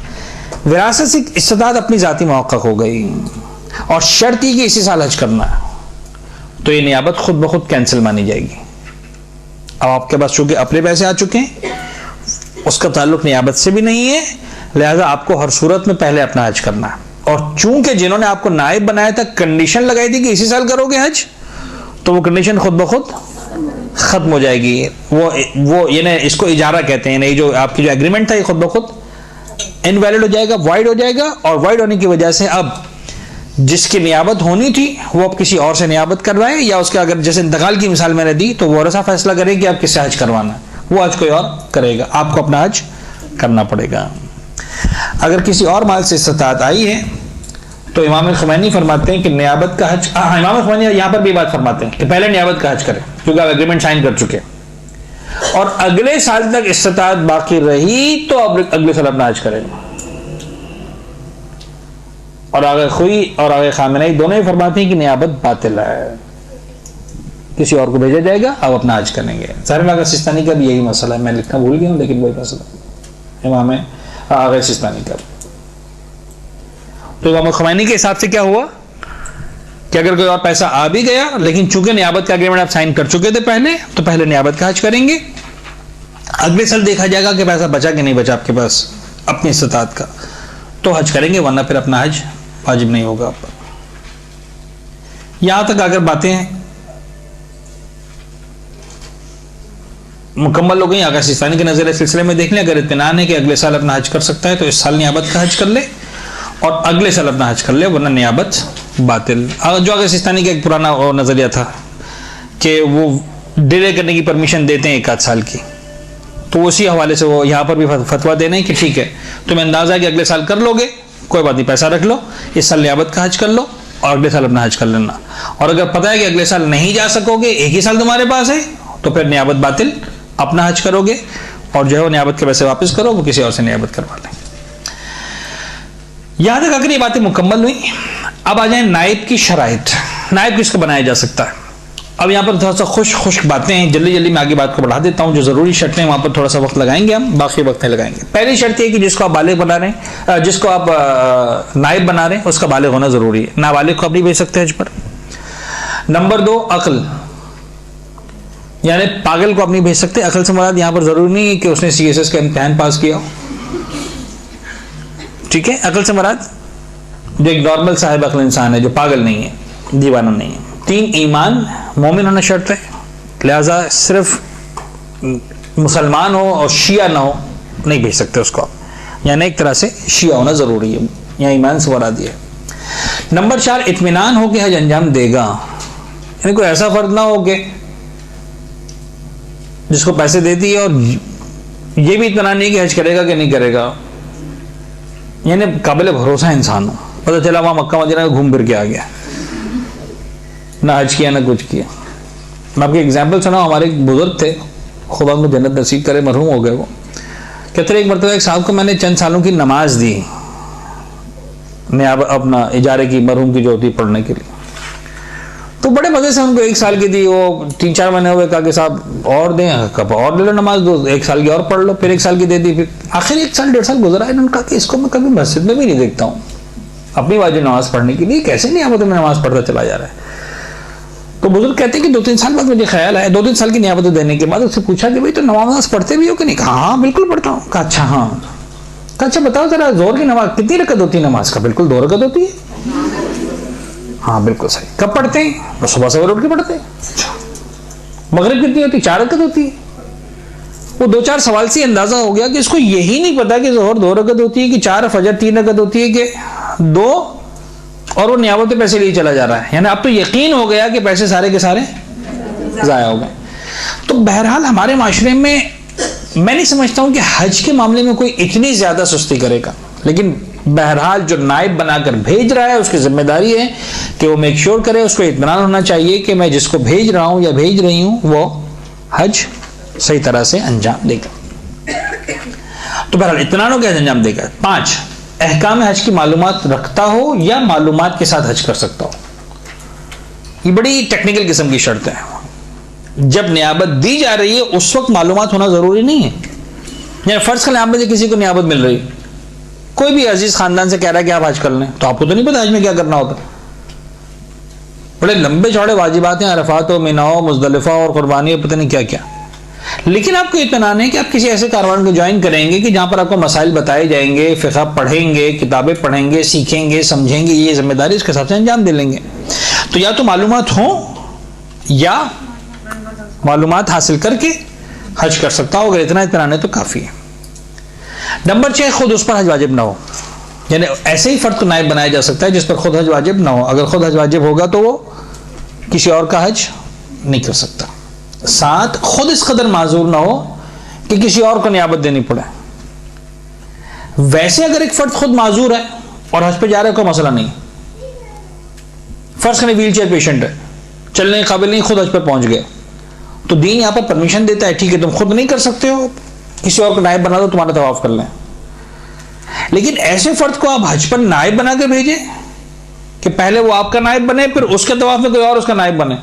وراثت سے استطاعت اپنی ذاتی محقق ہو گئی اور شرط ہی کہ اسی سال حج کرنا ہے، تو یہ نیابت خود بخود کینسل مانی جائے گی. اب آپ کے پاس چونکہ اپنے پیسے آ چکے ہیں، اس کا تعلق نیابت سے بھی نہیں ہے، لہذا آپ کو ہر صورت میں پہلے اپنا حج کرنا ہے. اور چونکہ جنہوں نے آپ کو نائب بنایا تھا کنڈیشن لگائی تھی کہ اسی سال کرو گے حج، تو وہ کنڈیشن خود بخود ختم ہو جائے گی. وہ یعنی اس کو اجارہ کہتے ہیں، یعنی جو آپ کی جو ایگریمنٹ تھا یہ خود بخود انویلڈ ہو جائے گا، وائڈ ہو جائے گا، اور وائڈ ہونے کی وجہ سے اب جس کی نیابت ہونی تھی وہ اب کسی اور سے نیابت کر رہا ہے، یا اس کا اگر جیسے انتقال کی مثال میں نے دی تو ورثہ فیصلہ کرے کہ آپ کس سے حج کروانا ہے، وہ حج کوئی اور کرے گا، آپ کو اپنا حج کرنا پڑے گا. اگر کسی اور مال سے استطاعت آئی ہے تو امام خمینی فرماتے ہیں کہ نیابت کا حج، امام خمینی یہاں پر بھی بات فرماتے ہیں کہ پہلے نیابت کا حج کریں کیونکہ آپ ایگریمنٹ سائن کر چکے، اور اگلے سال تک استطاعت باقی رہی تو اب اگلے سال اپنا حج کریں. اور آگے خوئی اور آگے خامنئی دونوں ہی فرماتے ہیں کہ نیابت باطل ہے، کسی اور کو بھیجا جائے گا، آپ اپنا حج کریں گے. ظاہر آغا سستانی کا بھی یہی مسئلہ ہے، میں لکھنا بھول گیا ہوں لیکن وہی مسئلہ امام آغا سستانی کا. تو امام خمینی کے حساب سے کیا ہوا کہ اگر کوئی اور پیسہ آ بھی گیا لیکن چونکہ نیابت کا اگریمنٹ آپ سائن کر چکے تھے پہلے، تو پہلے نیابت کا حج کریں گے، اگلے سال دیکھا جائے گا کہ پیسہ بچا کہ نہیں بچا آپ کے پاس اپنی استطاعت کا، تو حج کریں گے، ورنہ پھر اپنا حج واجب نہیں ہوگا آپ پر۔ یہاں تک اگر باتیں مکمل ہو گئی، اگر سیستانی کے نظر سلسلے میں دیکھ لیں، اگر اطمینان ہے کہ اگلے سال اپنا حج کر سکتا ہے تو اس سال نیابت کا حج کر لے اور اگلے سال اپنا حج کر لے، ورنہ نیابت باطل۔ جو اگر سیستانی کا ایک پرانا نظریہ تھا کہ وہ ڈیلے کرنے کی پرمیشن دیتے ہیں 1 آدھ سال کی، تو اسی حوالے سے وہ یہاں پر بھی فتویٰ دے رہے ہیں کہ ٹھیک ہے، تمہیں اندازہ ہے کہ اگلے سال کر لو گے، کوئی بات نہیں، پیسہ رکھ لو، اس سال نیابت کا حج کر لو اور اگلے سال اپنا حج کر لینا۔ اور اگر پتہ ہے کہ اگلے سال نہیں جا سکو گے، ایک ہی سال تمہارے پاس ہے، تو پھر نیابت باطل، اپنا حج کرو گے اور جو ہے وہ نیابت کے پیسے واپس کرو، وہ کسی اور سے نیابت کروا لیں۔ یہاں تک اگر یہ باتیں مکمل ہوئی، اب آ جائیں نائب کی شرائط، نائب کس کو بنایا جا سکتا ہے۔ اب یہاں پر تھوڑا سا خشک باتیں ہیں، جلدی جلدی میں آگے بات کو بڑھا دیتا ہوں، جو ضروری شرطیں وہاں پر تھوڑا سا وقت لگائیں گے، ہم باقی وقت نہیں لگائیں گے۔ پہلی شرط یہ کہ جس کو آپ بالغ بنا رہے ہیں، جس کو آپ نائب بنا رہے ہیں، اس کا بالغ ہونا ضروری ہے، نابالغ کو آپ نہیں بھیج سکتے حج پر۔ نمبر 2 عقل، یعنی پاگل کو آپ نہیں بھیج سکتے۔ عقل سے مراد یہاں پر ضروری نہیں ہے کہ اس نے CSS کا امتحان پاس کیا ہو، ٹھیک ہے، عقل سے مراد جو ایک نارمل صاحب عقل انسان ہے، جو پاگل نہیں ہے، دیوانہ نہیں ہے۔ 3 ایمان، مومن ہونا شرط ہے، لہذا صرف مسلمان ہو اور شیعہ نہ ہو نہیں بھیج سکتے اس کو آپ، یعنی ایک طرح سے شیعہ ہونا ضروری ہے، یہاں ایمان سے مراد یہ ہے۔ نمبر 4 اطمینان ہو کہ حج انجام دے گا، یعنی کوئی ایسا فرد نہ ہو کہ جس کو پیسے دیتی ہے اور یہ بھی اطمینان نہیں کہ حج کرے گا کہ نہیں کرے گا، یعنی قابل بھروسہ انسان ہو، پتہ چلا وہاں مکہ مدینہ میں گھوم پھر کے آ گیا، نہ حج کیا نہ کچھ کیا۔ میں آپ کی اگزامپل سناؤں، ہمارے ایک بزرگ تھے، خدا ان کو جنت نصیب کرے، مرحوم ہو گئے وہ، کہتے ایک مرتبہ ایک صاحب کو میں نے چند سالوں کی نماز دی، میں اپنا اجارے کی، مرحوم کی جو ہوتی پڑھنے کے لیے، تو بڑے مزے سے ان کو 1 سال کی دی، وہ 3-4 مہینے ہوئے، کہا کہ صاحب اور دیں، کب اور لے لو نماز، 1 سال کی اور پڑھ لو، پھر 1 سال کی دے دی، پھر آخر 1 سال 1.5 سال گزرا، انہوں نے کہا کہ اس کو میں کبھی مسجد میں بھی نہیں دیکھتا ہوں اپنی واجب نماز پڑھنے کے لیے، کیسے نہیں آپ میں نماز پڑھتا چلا جا رہا ہے۔ تو بزرگ کہتے ہیں کہ 2-3 سال بعد مجھے خیال آیا، 2-3 سال کی نیابت دینے کے بعد اس سے پوچھا کہ بھائی تو نماز پڑھتے بھی ہو کہ نہیں؟ کہا ہاں بالکل پڑھتا ہوں۔ کہا اچھا ہاں، کہا اچھا بتاؤ ذرا زور کی نماز کتنی رکعت ہوتی ہے نماز کا؟ بالکل 2 رکعت ہوتی ہے۔ ہاں بالکل صحیح۔ کب پڑھتے ہیں؟ بس صبح سویر اٹھ کے پڑھتے ہیں۔ اچھا مغرب کتنی ہوتی ہے؟ 4 رکعت ہوتی ہے۔ وہ 2-4 سوال سے اندازہ ہو گیا کہ اس کو یہی نہیں پتا کہ ظہر 2 رکعت ہوتی ہے کہ 4، فجر 3 رکعت ہوتی ہے کہ 2، اور وہ نیابت پہ پیسے لیے چلا جا رہا ہے، یعنی اب تو یقین ہو گیا کہ پیسے سارے کے سارے ضائع ہو گئے۔ تو بہرحال ہمارے معاشرے میں میں نہیں سمجھتا ہوں کہ حج کے معاملے میں کوئی اتنی زیادہ سستی کرے گا، لیکن بہرحال جو نائب بنا کر بھیج رہا ہے اس کی ذمہ داری ہے کہ وہ میک شور کرے، اس کو اطمینان ہونا چاہیے کہ میں جس کو بھیج رہا ہوں یا بھیج رہی ہوں وہ حج صحیح طرح سے انجام دے گا۔ تو بہرحال اطمینان ہو کہ حج انجام دے گا۔ 5 احکام حج کی معلومات رکھتا ہو یا معلومات کے ساتھ حج کر سکتا ہو۔ یہ بڑی ٹیکنیکل قسم کی شرط ہے، جب نیابت دی جا رہی ہے اس وقت معلومات ہونا ضروری نہیں ہے۔ یعنی فرض کر آپ میں سے کسی کو نیابت مل رہی، کوئی بھی عزیز خاندان سے کہہ رہا ہے کہ آپ حج کر لیں، تو آپ کو تو نہیں پتا حج میں کیا کرنا ہوتا، بڑے لمبے چوڑے واجبات ہیں، عرفات ہو، مینا ہو، مزدلفہ اور قربانی، پتہ نہیں کیا کیا، لیکن آپ کو اطمینان ہے کہ آپ کسی ایسے کاروان کو جوائن کریں گے کہ جہاں پر آپ کو مسائل بتائے جائیں گے، فقہ پڑھیں گے، کتابیں پڑھیں گے، سیکھیں گے، سمجھیں گے، یہ ذمہ داری اس کے حساب سے انجام دے لیں گے۔ تو یا تو معلومات ہوں یا معلومات حاصل کر کے حج کر سکتا ہو، اگر اتنا اطمینان ہے تو کافی ہے۔ نمبر 6 خود اس پر حج واجب نہ ہو، یعنی ایسے ہی فرد کو نائب بنایا جا سکتا ہے جس پر خود حج واجب نہ ہو، اگر خود حج واجب ہوگا تو وہ کسی اور کا حج نہیں کر سکتا۔ 7 خود اس قدر معذور نہ ہو کہ کسی اور کو نیابت دینی پڑے۔ ویسے اگر ایک فرد خود معذور ہے اور حج پہ جا رہا ہے کوئی مسئلہ نہیں، فرض کریں ویل چیئر پیشنٹ ہے، چلنے کے قابل نہیں، خود حج پہ پہنچ گئے، تو دین یہاں پر پرمیشن دیتا ہے ٹھیک ہے تم خود نہیں کر سکتے ہو، کسی اور کو نائب بنا دو، تمہارا طواف کر لیں۔ لیکن ایسے فرد کو آپ حج پر نائب بنا کے بھیجیں کہ پہلے وہ آپ کا نائب بنے پھر اس کے طواف میں کوئی اور اس کا نائب بنے،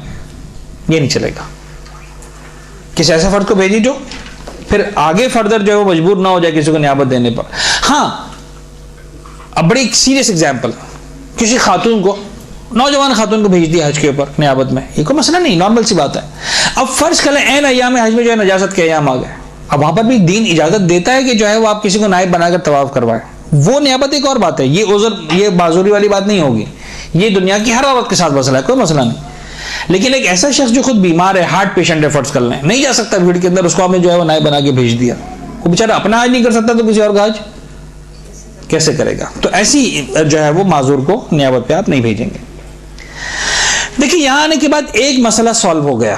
یہ نہیں چلے گا۔ کسی ایسے فرد کو بھیجی جو پھر آگے فردر جو ہے وہ مجبور نہ ہو جائے کسی کو نیابت دینے پر۔ ہاں اب بڑی سیریس اگزامپل، کسی خاتون کو، نوجوان خاتون کو بھیج دیا حج کے اوپر نیابت میں، یہ کوئی مسئلہ نہیں، نارمل سی بات ہے۔ اب فرض کریں عین ایام حج میں جو ہے نجاست کے ایام آ گئے، اب وہاں پر بھی دین اجازت دیتا ہے کہ جو ہے وہ آپ کسی کو نائب بنا کر طواف کروائیں. وہ نیابت ایک اور بات ہے, یہ عذر, یہ معذوری والی بات نہیں ہوگی, یہ دنیا کی ہر عورت کے ساتھ مسئلہ ہے, کوئی مسئلہ نہیں. لیکن ایک ایسا شخص جو خود بیمار ہے, ہارٹ پیشنٹ ہے, فرض کر لیں, نہیں جا سکتا بھیڑ کے اندر, اس کو آپ نے جو ہے وہ نائب بنا کے بھیج دیا, وہ بیچارہ اپنا حج نہیں کر سکتا تو کسی اور کا حج کیسے کرے گا؟ تو ایسی جو ہے وہ معذور کو نیابت پہ آپ نہیں بھیجیں گے. دیکھیں یہاں آنے کے بعد ایک مسئلہ سالو ہو گیا.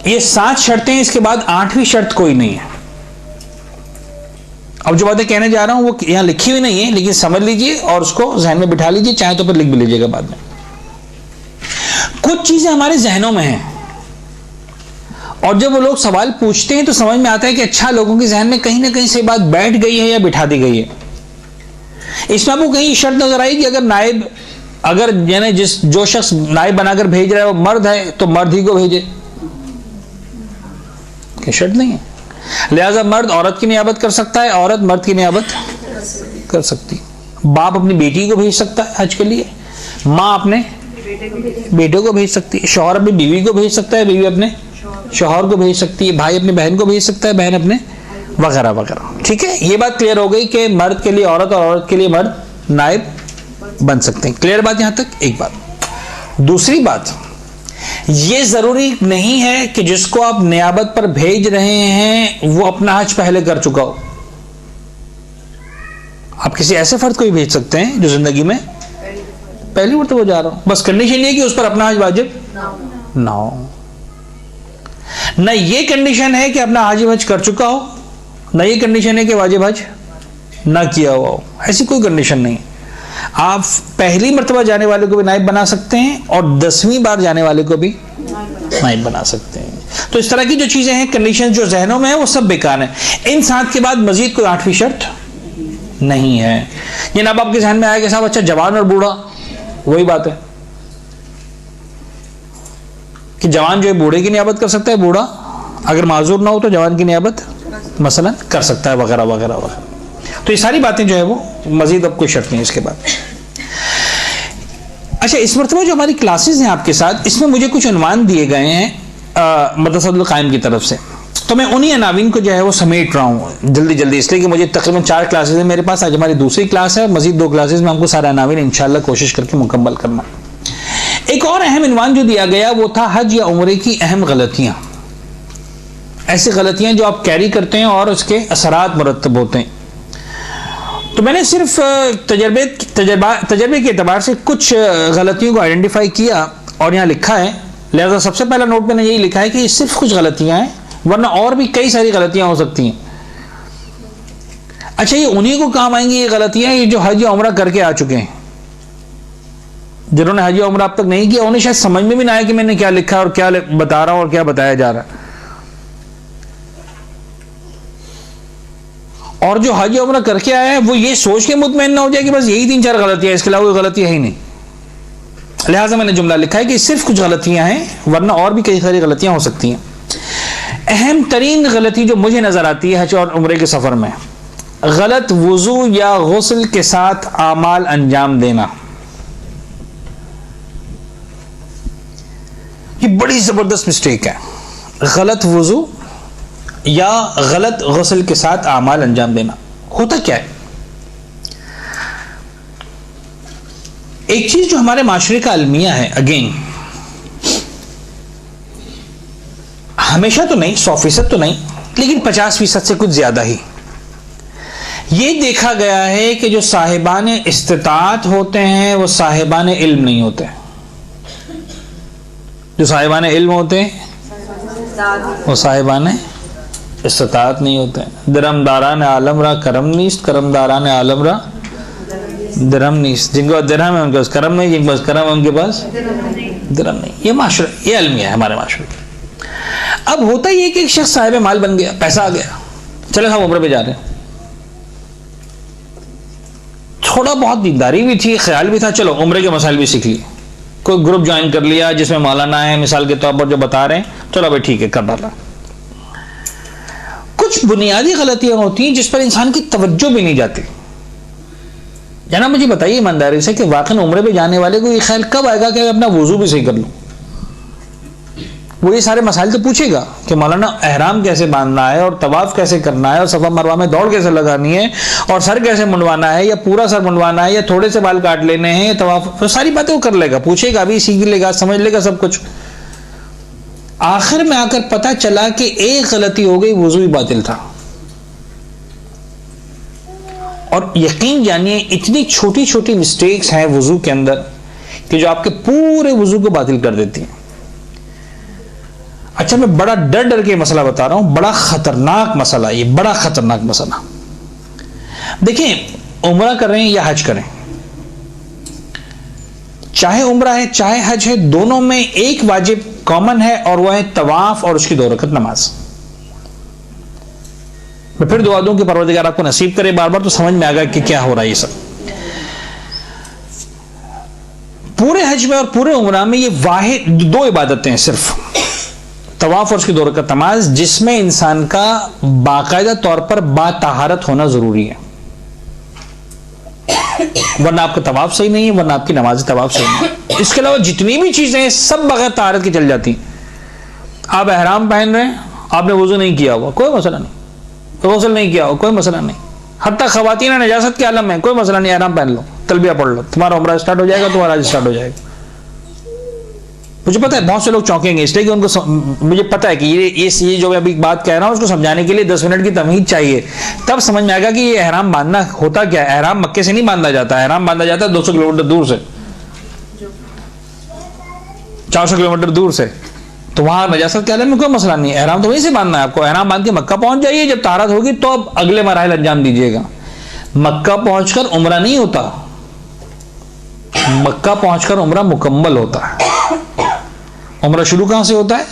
یہ 7 شرطیں, اس کے بعد 8ویں شرط کوئی نہیں ہے. اب جو باتیں کہنے جا رہا ہوں وہ یہاں لکھی ہوئی نہیں ہے, لیکن سمجھ لیجئے اور اس کو ذہن میں بٹھا لیجئے, چاہے تو پھر لکھ بھی لیجئے گا بعد میں. کچھ چیزیں ہمارے ذہنوں میں ہیں, اور جب وہ لوگ سوال پوچھتے ہیں تو سمجھ میں آتا ہے کہ اچھا لوگوں کے ذہن میں کہیں نہ کہیں سے بات بیٹھ گئی ہے یا بٹھا دی گئی ہے. اس میں آپ کو کہیں شرط نظر آئی کہ اگر نائب, اگر یعنی جو شخص نائب بنا کر بھیج رہا ہے وہ مرد ہے تو مرد ہی کو بھیجے؟ کہ شرط نہیں ہے. لہذا مرد عورت کی نیابت کر سکتا ہے, عورت مرد کی نیابت کر سکتی. باپ اپنی بیٹی کو بھیج سکتا ہے حج کے لیے, ماں اپنے بیٹے کو بھیج سکتی ہے, شوہر اپنی بیوی کو بھیج سکتا ہے, بیوی اپنے شوہر کو بھیج سکتی ہے, بھائی اپنی بہن کو بھیج سکتا ہے, بہن اپنے وغیرہ وغیرہ. ٹھیک ہے, یہ بات کلیئر ہو گئی کہ مرد کے لیے عورت اور عورت کے لیے مرد نائب بن سکتے ہیں. کلیئر بات یہاں تک؟ ایک بات. دوسری بات, یہ ضروری نہیں ہے کہ جس کو آپ نیابت پر بھیج رہے ہیں وہ اپنا حج پہلے کر چکا ہو. آپ کسی ایسے فرد کو بھی بھیج سکتے ہیں جو زندگی میں پہلی مرتبہ جا رہا ہوں, بس کنڈیشن یہ کہ اس پر اپنا حج واجب نہ ہو. نہ یہ کنڈیشن ہے کہ اپنا واجب حج کر چکا ہو, نہ یہ کنڈیشن ہے کہ واجب حج نہ کیا ہوا ہو. ایسی کوئی کنڈیشن نہیں. آپ پہلی مرتبہ جانے والے کو بھی نائب بنا سکتے ہیں اور 10ویں بار جانے والے کو بھی نائب بنا سکتے ہیں. تو اس طرح کی جو چیزیں ہیں, کنڈیشن جو ذہنوں میں ہیں وہ سب بیکار ہیں. ان 7 کے بعد مزید کوئی 8ویں شرط نہیں ہے. جناب آپ کے ذہن میں آیا کہ صاحب اچھا جوان اور بوڑھا, وہی بات ہے کہ جوان جو ہے بوڑھے کی نیابت کر سکتا ہے, بوڑھا اگر معذور نہ ہو تو جوان کی نیابت مثلا کر سکتا ہے, وغیرہ وغیرہ وغیرہ. تو یہ ساری باتیں جو ہے وہ مزید اب کوئی شرط نہیں اس کے بعد. اچھا, اس مرتبہ جو ہماری کلاسز ہیں آپ کے ساتھ, اس میں مجھے کچھ عنوان دیے گئے ہیں مدرسۃ القائم کی طرف سے, تو میں انہی عناوین کو جو ہے وہ سمیٹ رہا ہوں جلدی جلدی, اس لیے کہ مجھے تقریباً 4 کلاسز ہیں میرے پاس. آج ہماری دوسری کلاس ہے, مزید 2 کلاسز میں ہم کو سارے عناوین انشاءاللہ کوشش کر کے مکمل کرنا. ایک اور اہم عنوان جو دیا گیا وہ تھا حج یا عمرے کی اہم غلطیاں, ایسی غلطیاں جو آپ کیری کرتے ہیں اور اس کے اثرات مرتب ہوتے ہیں. تو میں نے صرف تجربے کے اعتبار سے کچھ غلطیوں کو آئیڈینٹیفائی کیا اور یہاں لکھا ہے. لہذا سب سے پہلا نوٹ میں نے یہی لکھا ہے کہ یہ صرف کچھ غلطیاں ہیں, ورنہ اور بھی کئی ساری غلطیاں ہو سکتی ہیں. اچھا, یہ انہی کو کام آئیں گی یہ غلطیاں یہ جو حج یا عمرہ کر کے آ چکے ہیں. جنہوں نے حج یا عمرہ اب تک نہیں کیا انہیں شاید سمجھ میں بھی نہ آئے کہ میں نے کیا لکھا اور کیا بتا رہا ہوں اور کیا بتایا جا رہا ہے. اور جو حج عمرہ کر کے آیا ہے وہ یہ سوچ کے مطمئن نہ ہو جائے کہ بس یہی 3-4 غلطیاں, اس کے علاوہ کوئی غلطی ہے ہی نہیں. لہٰذا میں نے جملہ لکھا ہے کہ صرف کچھ غلطیاں ہیں, ورنہ اور بھی کئی ساری غلطیاں ہو سکتی ہیں. اہم ترین غلطی جو مجھے نظر آتی ہے حج اور عمرے کے سفر میں, غلط وضو یا غسل کے ساتھ اعمال انجام دینا. یہ بڑی زبردست مسٹیک ہے. غلط وضو یا غلط غسل کے ساتھ اعمال انجام دینا. ہوتا کیا ہے؟ ایک چیز جو ہمارے معاشرے کا المیہ ہے, اگین ہمیشہ تو نہیں, 100% تو نہیں, لیکن 50% سے کچھ زیادہ ہی, یہ دیکھا گیا ہے کہ جو صاحبان استطاعت ہوتے ہیں وہ صاحبان علم نہیں ہوتے. جو صاحبان علم ہوتے ہیں وہ صاحبان استطاعت نہیں ہوتے. درم داران عالم را کرم نیست, کرم داران عالم را درم نیست. جن کے پاس درہم ہے ان کے پاس کرم نہیں, جن کے پاس کرم ہے ان کے پاس درم نہیں. یہ معاشرہ, یہ المیہ ہے ہمارے معاشرے. اب ہوتا یہ کہ ایک شخص صاحب مال بن گیا, پیسہ آ گیا, چلے صاحب عمرے پہ جا رہے ہیں, تھوڑا بہت دینداری بھی تھی, خیال بھی تھا, چلو عمرے کے مسائل بھی سیکھ لیے, کوئی گروپ جوائن کر لیا جس میں مولانا ہے مثال کے طور پر جو بتا رہے ہیں, چلو بھائی ٹھیک ہے کر ڈالا. کچھ بنیادی غلطیاں ہوتی ہیں جس پر انسان کی توجہ بھی نہیں جاتی. جناب مجھے بتائیے ایمانداری سے کہ واقعی عمرے پہ جانے والے کو یہ خیال کب آئے گا کہ اپنا وضو بھی صحیح کر لوں, وہ یہ سارے مسائل تو پوچھے گا کہ مولانا احرام کیسے باندھنا ہے اور طواف کیسے کرنا ہے اور صفا مروہ میں دوڑ کیسے لگانی ہے اور سر کیسے منڈوانا ہے یا پورا سر منڈوانا ہے یا تھوڑے سے بال کاٹ لینے ہیں، طواف، ساری باتیں وہ کر لے گا، پوچھے گا بھی، سیکھ لے گا، سمجھ لے گا سب کچھ. آخر میں آ کر پتا چلا کہ ایک غلطی ہو گئی، وضو ہی باطل تھا. اور یقین جانیے اتنی چھوٹی چھوٹی مسٹیکس ہیں وضو کے اندر کہ جو آپ کے پورے وضو کو باطل کر دیتی ہیں. اچھا میں بڑا ڈر ڈر کے مسئلہ بتا رہا ہوں، بڑا خطرناک مسئلہ، یہ بڑا خطرناک مسئلہ. دیکھیں عمرہ کر رہے ہیں یا حج کریں، چاہے عمرہ ہے چاہے حج ہے، دونوں میں ایک واجب کامن ہے اور وہ ہے طواف اور اس کی 2 رکعت نماز. میں پھر دعا دوں کہ پروردگار آپ کو نصیب کرے بار بار تو سمجھ میں آ گا کہ کیا ہو رہا ہے. یہ سب پورے حج میں اور پورے عمرہ میں یہ واحد 2 عبادتیں ہیں صرف، طواف اور اس کی 2 رکعت نماز، جس میں انسان کا باقاعدہ طور پر باطہارت ہونا ضروری ہے، ورنہ آپ کا طواف صحیح نہیں ہے، ورنہ آپ کی نماز طواف صحیح نہیں ہے. اس کے علاوہ جتنی بھی چیزیں ہیں سب بغیر طہارت کی چل جاتی ہیں. آپ احرام پہن رہے ہیں، آپ نے وضو نہیں کیا ہوا، کوئی مسئلہ نہیں، غسل نہیں کیا ہوا، کوئی مسئلہ نہیں. حتیٰ خواتین نجاست کے عالم میں کوئی مسئلہ نہیں، احرام پہن لو، تلبیہ پڑھ لو، تمہارا عمرہ اسٹارٹ ہو جائے گا، تمہارا حج اسٹارٹ ہو جائے گا. مجھے پتا ہے بہت سے لوگ چونکیں گے، اس لیے کہ ان کو مجھے پتا ہے کہ یہ جو میں ابھی بات کہہ رہا ہوں اس کو سمجھانے کے لیے 10 منٹ کی تمہید چاہیے، تب سمجھ میں آئے گا کہ یہ احرام باندھنا ہوتا کیا ہے. احرام مکے سے نہیں باندھا جاتا، احرام باندھا جاتا ہے 200 کلومیٹر دور سے، 400 کلومیٹر دور سے. تو وہاں نجاست کے عالم میں کوئی مسئلہ نہیں ہے، احرام تو وہیں سے باندھنا ہے آپ کو. احرام باندھ کے مکہ پہنچ جائیے، جب طہارت ہوگی تو اب اگلے مراحل انجام دیجیے گا. مکہ پہنچ کر عمرہ نہیں ہوتا، مکہ پہنچ کر عمرہ مکمل ہوتا ہے. عمرہ شروع کہاں سے ہوتا ہے؟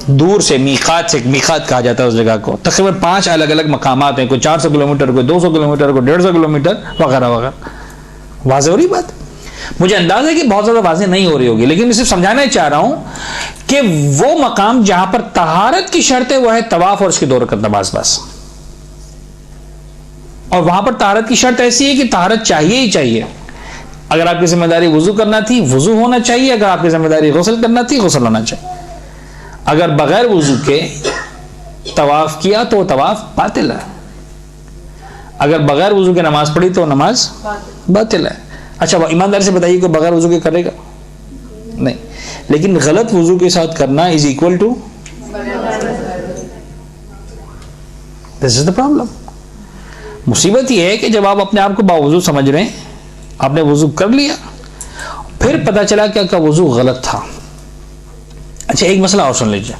دور سے، میقات سے. میقات کہا جاتا ہے اس جگہ کو. تقریباً 5 الگ الگ مقامات ہیں، کوئی 400 کلومیٹر، کوئی 200 کلومیٹر، کوئی 150 کلومیٹر وغیرہ وغیرہ. واضح ہو رہی بات؟ مجھے انداز ہے کہ بہت زیادہ واضح نہیں ہو رہی ہوگی، لیکن میں صرف سمجھانا چاہ رہا ہوں کہ وہ مقام جہاں پر طہارت کی شرط ہے وہ ہے طواف اور اس کی 2 رکعت نماز بس. اور وہاں پر طہارت کی شرط ایسی ہے کہ طہارت چاہیے ہی چاہیے. اگر آپ کی ذمہ داری وضو کرنا تھی وضو ہونا چاہیے، اگر آپ کی ذمہ داری غسل کرنا تھی غسل ہونا چاہیے. اگر بغیر وضو کے طواف کیا تو وہ طواف باطل ہے، اگر بغیر وضو کے نماز پڑھی تو نماز باطل ہے. اچھا ایمانداری سے بتائیے کہ بغیر وضو کے کرے گا؟ نہیں. لیکن غلط وضو کے ساتھ کرنا is equal to this is the problem. مصیبت یہ ہے کہ جب آپ اپنے آپ کو باوضو سمجھ رہے ہیں، آپ نے وضو کر لیا، پھر پتا چلا کہ آپ کا وضو غلط تھا. اچھا ایک مسئلہ اور سن لیجیے.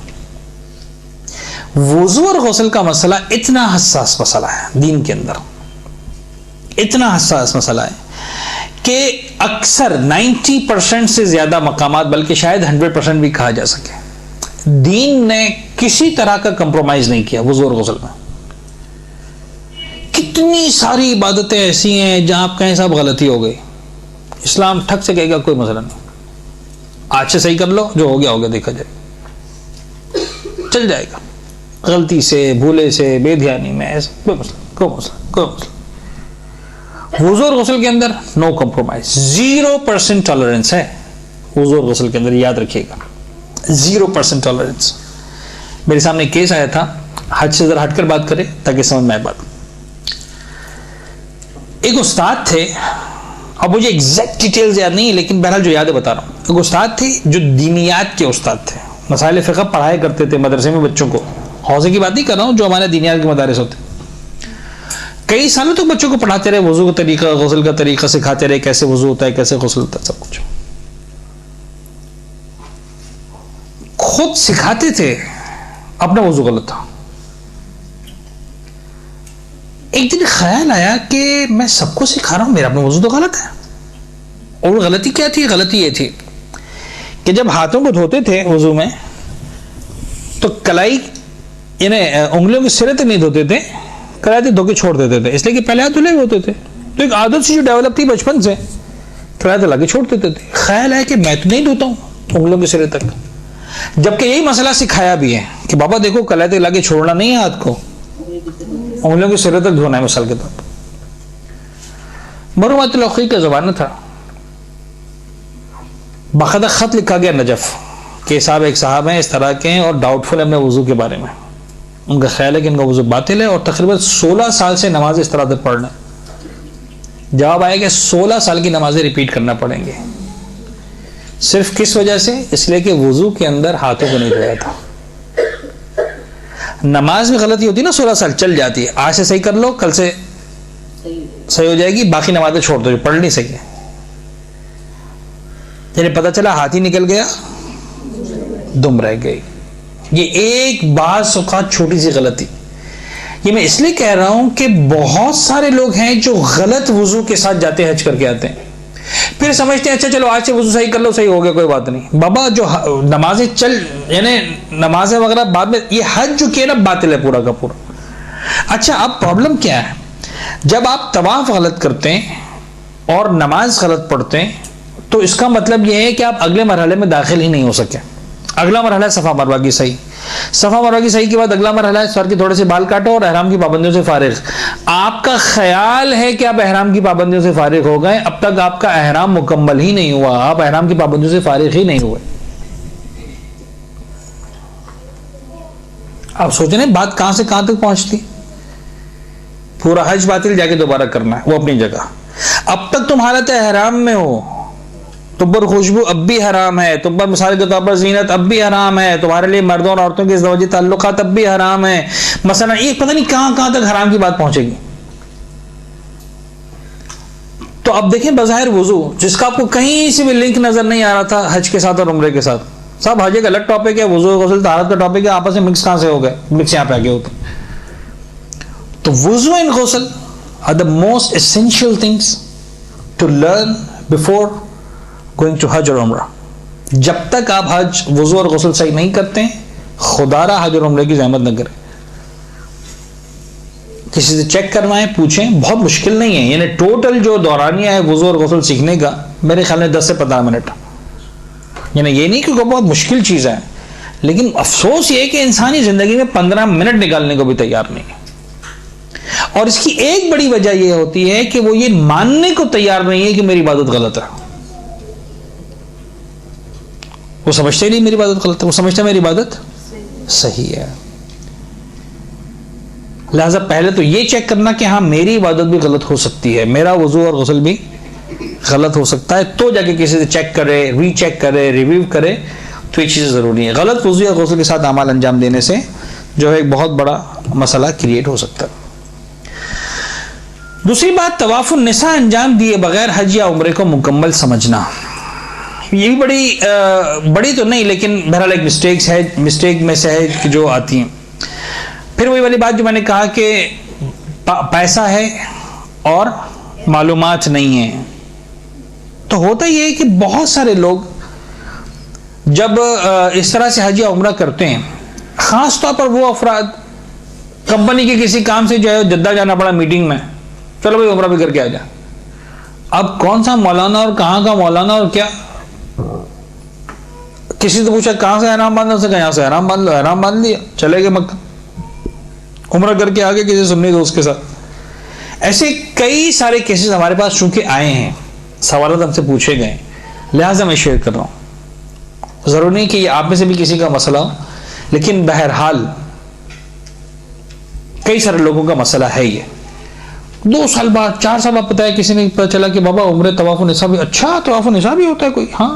وضو اور غسل کا مسئلہ اتنا حساس مسئلہ ہے دین کے اندر، اتنا حساس مسئلہ ہے کہ اکثر 90% سے زیادہ مقامات، بلکہ شاید 100% بھی کہا جا سکے، دین نے کسی طرح کا کمپرومائز نہیں کیا وضو اور غسل میں. کتنی ساری عبادتیں ایسی ہیں جہاں آپ کہیں صاحب غلطی ہو گئی، اسلام ٹھک سے کہے گا کوئی مسئلہ نہیں، آج سے صحیح کر لو، جو ہو گیا ہو گیا، دیکھا جائے، چل جائے گا. غلطی سے، بھولے سے، بے دھیانی میں ایسا کوئی مسئلہ. وضو اور غسل کے اندر نو کمپرومائز، 0% ٹالرنس ہے وضو اور غسل کے اندر، یاد رکھیے گا 0% ٹالرنس. میرے سامنے کیس آیا تھا، حج سے ذرا ہٹ کر بات کرے تاکہ سمجھ میں آئے بات. ایک استاد تھے، اب مجھے ایگزیکٹ ڈیٹیلز یاد نہیں لیکن بہرحال جو یاد ہے بتا رہا ہوں. ایک استاد تھے جو دینیات کے استاد تھے، مسائل فقہ پڑھایا کرتے تھے مدرسے میں بچوں کو. حوضے کی بات نہیں کر رہا ہوں، جو ہمارے دینیات کے مدارس ہوتے ہیں. کئی سالوں تک بچوں کو پڑھاتے رہے، وضو کا طریقہ، غسل کا طریقہ سکھاتے رہے، کیسے وضو ہوتا ہے، کیسے غسل ہوتا ہے، سب کچھ خود سکھاتے تھے. اپنا وضو غلط تھا. ایک دن خیال آیا کہ میں سب کو سکھا رہا ہوں، میرا اپنا وضو تو غلط ہے. اور غلطی کیا تھی؟ غلطی یہ تھی کہ جب ہاتھوں کو دھوتے تھے وضو میں تو کلائی یعنی انگلیوں کے سرے تک نہیں دھوتے تھے، کلائی دھو کے چھوڑ دیتے تھے، اس لیے کہ پہلے ہاتھ دھلے ہوتے تھے. تو ایک عادت سی جو ڈیولپ تھی بچپن سے، کلائی لگا کے چھوڑ دیتے تھے. خیال ہے کہ میں تو نہیں دھوتا ہوں انگلیوں کے سرے تک، جبکہ یہی مسئلہ سکھایا بھی ہے کہ بابا دیکھو کلائی تک لگا کے چھوڑنا نہیں ہے ہاتھ کو، انگلیوں کے سرے تک دھونا ہے مثال کے طور پر. مرحوم توقیق کا زمانہ تھا، باقاعدہ خط لکھا گیا نجف کہ صاحب ایک صاحب ہیں اس طرح کے ہیں اور ڈاؤٹ فل ہے اپنے وضو کے بارے میں، ان کا خیال ہے کہ ان کا وضو باطل ہے اور تقریباً 16 سال سے نماز اس طرح سے پڑھ رہے ہیں. جواب آئے کہ 16 سال کی نمازیں ریپیٹ کرنا پڑیں گے. صرف کس وجہ سے؟ اس لیے کہ وضو کے اندر ہاتھوں کو نہیں دھویا تھا. نماز میں غلطی ہوتی ہے نا 16 سال چل جاتی ہے، آج سے صحیح کر لو کل سے صحیح ہو جائے گی، باقی نمازیں چھوڑ دو جو پڑھ نہیں سکے. یعنی پتہ چلا ہاتھ ہی نکل گیا دم رہ گئی. یہ ایک بعض اوقات چھوٹی سی غلطی. یہ میں اس لیے کہہ رہا ہوں کہ بہت سارے لوگ ہیں جو غلط وضو کے ساتھ جاتے ہیں، حج کر کے آتے ہیں، پھر سمجھتے ہیں اچھا چلو آج سے وضو صحیح کر لو، صحیح ہو گیا کوئی بات نہیں. بابا جو نمازیں یعنی نمازیں وغیرہ بعد میں، یہ حج جو کیا نا باطل ہے پورا کا پورا. اچھا اب پرابلم کیا ہے؟ جب آپ طواف غلط کرتے ہیں اور نماز غلط پڑھتے ہیں تو اس کا مطلب یہ ہے کہ آپ اگلے مرحلے میں داخل ہی نہیں ہو سکے. اگلا مرحلہ ہے صفا مروہ کی صحیح. صفا مروہ کی صحیح کے بعد اگلا مرحلہ ہے سر کے تھوڑے سے بال کاٹو اور احرام کی پابندیوں سے فارغ. آپ کا خیال ہے کہ آپ احرام کی پابندیوں سے فارغ ہو گئے، اب تک آپ کا احرام مکمل ہی نہیں ہوا، آپ احرام کی پابندیوں سے فارغ ہی نہیں ہوئے. آپ سوچیں نا بات کہاں سے کہاں تک پہنچتی. پورا حج باطل، جا کے دوبارہ کرنا ہے وہ اپنی جگہ. اب تک تم حالت احرام میں ہو، تم پر خوشبو اب بھی حرام ہے، تم پر مثال کے طور پر زینت اب بھی حرام ہے، تمہارے لیے مردوں اور عورتوں کے زوجی تعلقات اب بھی حرام ہے. مثلا یہ پتہ نہیں کہاں کہاں تک حرام کی بات پہنچے گی. تو اب دیکھیں بظاہر وضو جس کا آپ کو کہیں سے بھی لنک نظر نہیں آ رہا تھا حج کے ساتھ اور عمرے کے ساتھ، سب حج ایک الگ ٹاپک ہے، وضو غسل طہارت کا ٹاپک ہے، آپس میں مکس کہاں سے ہو گئے؟ مکس یہاں پہ آگے ہوتے. تو وضو اینڈ غسل are the most essential things to learn before going to حج اور عمرہ. جب تک آپ حج وضو اور غسل صحیح نہیں کرتے ہیں خدا را حج اور عمرے کی زحمت نہ کریں. کسی سے چیک کروائیں، پوچھیں، بہت مشکل نہیں ہے. یعنی ٹوٹل جو دورانیہ ہے وضو اور غسل سیکھنے کا میرے خیال میں 10 سے 15 منٹ. یعنی یہ نہیں کہ بہت مشکل چیز ہے، لیکن افسوس یہ ہے کہ انسانی زندگی میں 15 منٹ نکالنے کو بھی تیار نہیں ہے. اور اس کی ایک بڑی وجہ یہ ہوتی ہے کہ وہ یہ ماننے کو تیار نہیں ہے کہ میری عبادت غلط ہے. وہ سمجھتے نہیں میری عبادت غلط ہے، وہ سمجھتے میری عبادت صحیح ہے. لہذا پہلے تو یہ چیک کرنا کہ ہاں میری عبادت بھی غلط ہو سکتی ہے، میرا وضو اور غسل بھی غلط ہو سکتا ہے، تو جا کے کسی سے چیک کرے، ری چیک کرے، ریویو کرے. تو یہ چیزیں ضروری ہیں. غلط وضو یا غسل کے ساتھ اعمال انجام دینے سے جو ہے ایک بہت بڑا مسئلہ کریٹ ہو سکتا ہے. دوسری بات، طواف النساء انجام دیے بغیر حج یا عمرے کو مکمل سمجھنا. یہ بھی بڑی تو نہیں لیکن بہرحال ایک مسٹیک میں سے ہے جو آتی ہیں. پھر وہی والی بات جو میں نے کہا کہ پیسہ ہے اور معلومات نہیں ہے. تو ہوتا یہ ہے کہ بہت سارے لوگ جب اس طرح سے حج یا عمرہ کرتے ہیں، خاص طور پر وہ افراد کمپنی کے کسی کام سے جو ہے جدہ جانا پڑا میٹنگ میں، چلو بھائی عمرہ بھی کر کے آ جا. اب کون سا مولانا اور کہاں کا مولانا اور کیا، کسی سے پوچھا کہاں سے احرام باندھنا، سے کہا یہاں سے احرام باندھ لو، احرام باندھ لیا، چلے گئے مکہ، عمرہ کر کے آگے کسی سنی دوست کے ساتھ. ایسے کئی سارے کیسز ہمارے پاس چونکہ آئے ہیں، سوالات ہم سے پوچھے گئے، لہٰذا میں شیئر کر رہا ہوں. ضروری نہیں کہ یہ آپ میں سے بھی کسی کا مسئلہ ہو، لیکن بہرحال کئی سارے لوگوں کا مسئلہ ہے. یہ 2 سال بعد 4 سال بعد پتہ ہے کسی نے پتہ چلا کہ بابا عمرے طواف النساء بھی، اچھا طواف النساء بھی ہوتا ہے کوئی، ہاں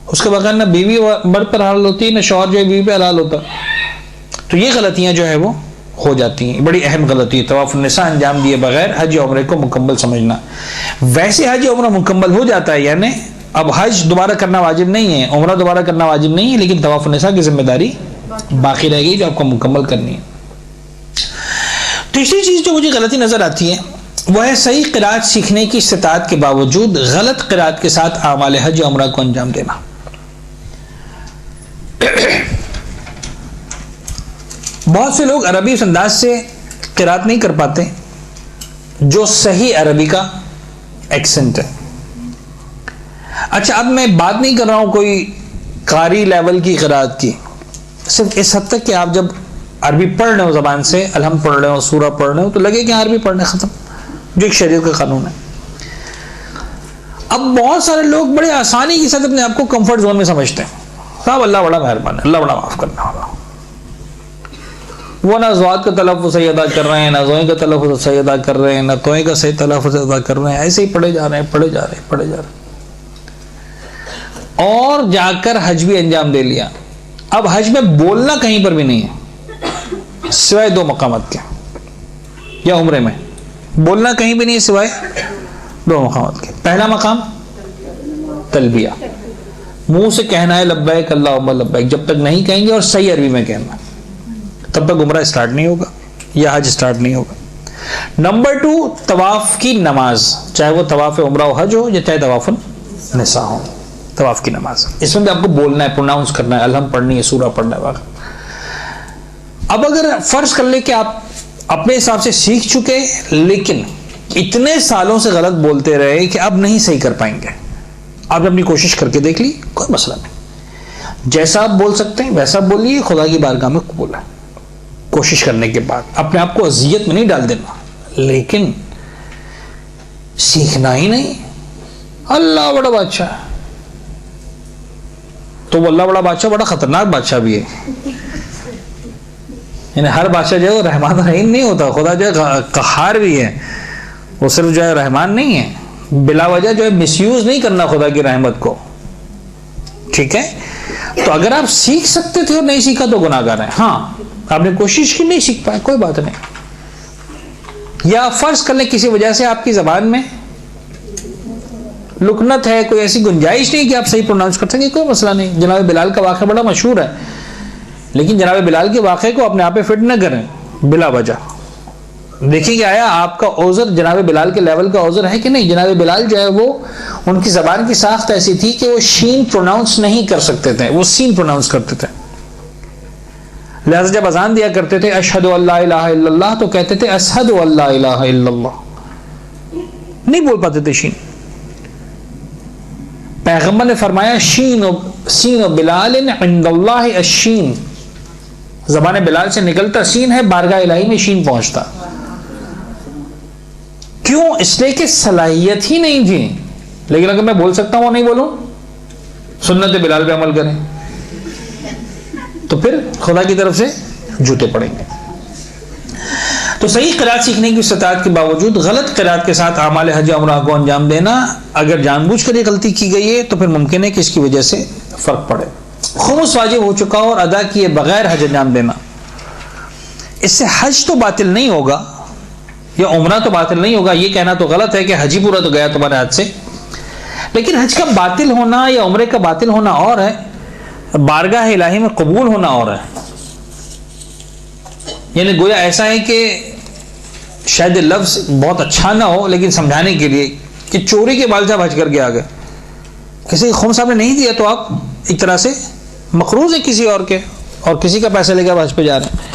اس کے بغیر نہ بیوی مرد پر حلال ہوتی ہے نہ شوہر جو ہے بیوی پہ حلال ہوتا. تو یہ غلطیاں جو ہے وہ ہو جاتی ہیں، بڑی اہم غلطی ہے طواف النساء انجام دیے بغیر حج یا عمرے کو مکمل سمجھنا. ویسے حج یا عمرہ مکمل ہو جاتا ہے، یعنی اب حج دوبارہ کرنا واجب نہیں ہے، عمرہ دوبارہ کرنا واجب نہیں ہے، لیکن طواف النساء کی ذمہ داری باقی رہ گئی جو آپ کو مکمل کرنی ہے. تیسری چیز جو مجھے غلطی نظر آتی ہے وہ ہے صحیح قرات سیکھنے کی استطاعت کے باوجود غلط قرات کے ساتھ اعمال حج یا عمرہ کو انجام دینا. بہت سے لوگ عربی اس انداز سے قرات نہیں کر پاتے جو صحیح عربی کا ایکسنٹ ہے. اچھا اب میں بات نہیں کر رہا ہوں کوئی قاری لیول کی قرات کی، صرف اس حد تک کہ آپ جب عربی پڑھ رہے ہو زبان سے، الحمد پڑھ رہے ہو، سورہ پڑھ رہے ہو، تو لگے کہ عربی پڑھنے ختم، جو ایک شریعت کا قانون ہے. اب بہت سارے لوگ بڑے آسانی کے ساتھ اپنے آپ کو کمفرٹ زون میں سمجھتے ہیں، صاحب اللہ بڑا مہربان ہے, اللہ بڑا معاف کرنے والا. وہ نہ ازواج کا تلفظ صحیح ادا کر رہے ہیں, نہ زوئیں کا تلفظ صحیح ادا کر رہے ہیں, نہ توئیں کا صحیح تلفظ ادا کر رہے ہیں, ایسے ہی پڑھے جا رہے ہیں. اور جا کر حج بھی انجام دے لیا. اب حج میں بولنا کہیں پر بھی نہیں ہے سوائے 2 مقامات کے, یا عمرے میں بولنا کہیں بھی نہیں ہے سوائے 2 مقامات کے. پہلا مقام تلبیہ, منہ سے کہنا ہے لبیک اللہم لبیک, جب تک نہیں کہیں گے اور صحیح عربی میں کہنا تب تک عمرہ اسٹارٹ نہیں ہوگا یا حج اسٹارٹ نہیں ہوگا. نمبر 2, طواف کی نماز, چاہے وہ طواف عمرہ و حج ہو یا چاہے طواف النساء ہو, طواف کی نماز اس میں بھی آپ کو بولنا ہے, پروناؤنس کرنا ہے, الحم پڑھنی ہے, سورہ پڑھنا ہے وغیرہ. اب اگر فرض کر لیں کہ آپ اپنے حساب سے سیکھ چکے لیکن اتنے سالوں سے غلط بولتے رہے کہ اب نہیں صحیح کر پائیں گے, آپ نے اپنی کوشش کر کے دیکھ لی, کوئی مسئلہ نہیں, جیسا آپ بول سکتے ہیں ویسا بولیے, خدا کی بارگاہ میں قبول ہے. کوشش کرنے کے بعد اپنے آپ کو اذیت میں نہیں ڈال دینا, لیکن سیکھنا ہی نہیں. اللہ بڑا بادشاہ ہے تو وہ اللہ بڑا بادشاہ بڑا خطرناک بادشاہ بھی ہے. یعنی ہر بادشاہ جو ہے رحمان رحیم نہیں ہوتا, خدا جو ہے قہار بھی ہے, وہ صرف جو ہے رحمان نہیں ہے. بلا وجہ جو ہے مس یوز نہیں کرنا خدا کی رحمت کو, ٹھیک ہے. تو اگر آپ سیکھ سکتے تھے اور نہیں سیکھا تو گناہ گار ہیں. ہاں آپ نے کوشش کی, نہیں سیکھ پائے, کوئی بات نہیں. یا فرض کر لیں کسی وجہ سے آپ کی زبان میں لکنت ہے, کوئی ایسی گنجائش نہیں کہ آپ صحیح پروناؤنس کر سکیں, کوئی مسئلہ نہیں. جناب بلال کا واقعہ بڑا مشہور ہے, لیکن جناب بلال کے واقعے کو اپنے آپ پہ فٹ نہ کریں بلا وجہ. دیکھیں کہ آیا آپ کا عذر جناب بلال کے لیول کا عذر ہے کہ نہیں. جناب بلال جو ہے وہ ان کی زبان کی ساخت ایسی تھی کہ وہ شین پروناؤنس نہیں کر سکتے تھے, وہ سین پروناؤنس کرتے تھے. لہذا جب اذان دیا کرتے تھے اشہد ان لا الہ الا اللہ تو کہتے تھے اشہد ان لا الہ الا اللہ, نہیں بول پاتے تھے شین. پیغمبر نے فرمایا سین بلال عند اللہ الشین, زبان بلال سے نکلتا سین ہے, بارگاہ الہی میں شین پہنچتا. کیوں؟ اس لیے کہ صلاحیت ہی نہیں تھی. لیکن اگر میں بول سکتا ہوں وہ نہیں بولوں, سنت بلال پہ عمل کریں, تو پھر خدا کی طرف سے جوتے پڑیں گے. تو صحیح قرات سیکھنے کی استطاعت کے باوجود غلط قرات کے ساتھ اعمال حج عمرہ کو انجام دینا, اگر جان بوجھ کر یہ غلطی کی گئی ہے تو پھر ممکن ہے کہ اس کی وجہ سے فرق پڑے. خمس واجب ہو چکا اور ادا کیے بغیر حج انجام دینا, اس سے حج تو باطل نہیں ہوگا یا عمرہ تو باطل نہیں ہوگا. یہ کہنا تو غلط ہے کہ حج ہی پورا تو گیا تمہارے ہاتھ سے, لیکن حج کا باطل ہونا یا عمرے کا باطل ہونا اور ہے, بارگاہ الہی میں قبول ہونا اور ہے. یعنی گویا ایسا ہے کہ شاید لفظ بہت اچھا نہ ہو لیکن سمجھانے کے لیے کہ چوری کے بال صاحب حج کر کے آ گئے, کسی خون صاحب نے نہیں دیا تو آپ ایک طرح سے مقروض ہیں کسی اور کے, اور کسی کا پیسہ لے کے حج پہ جا رہے ہیں.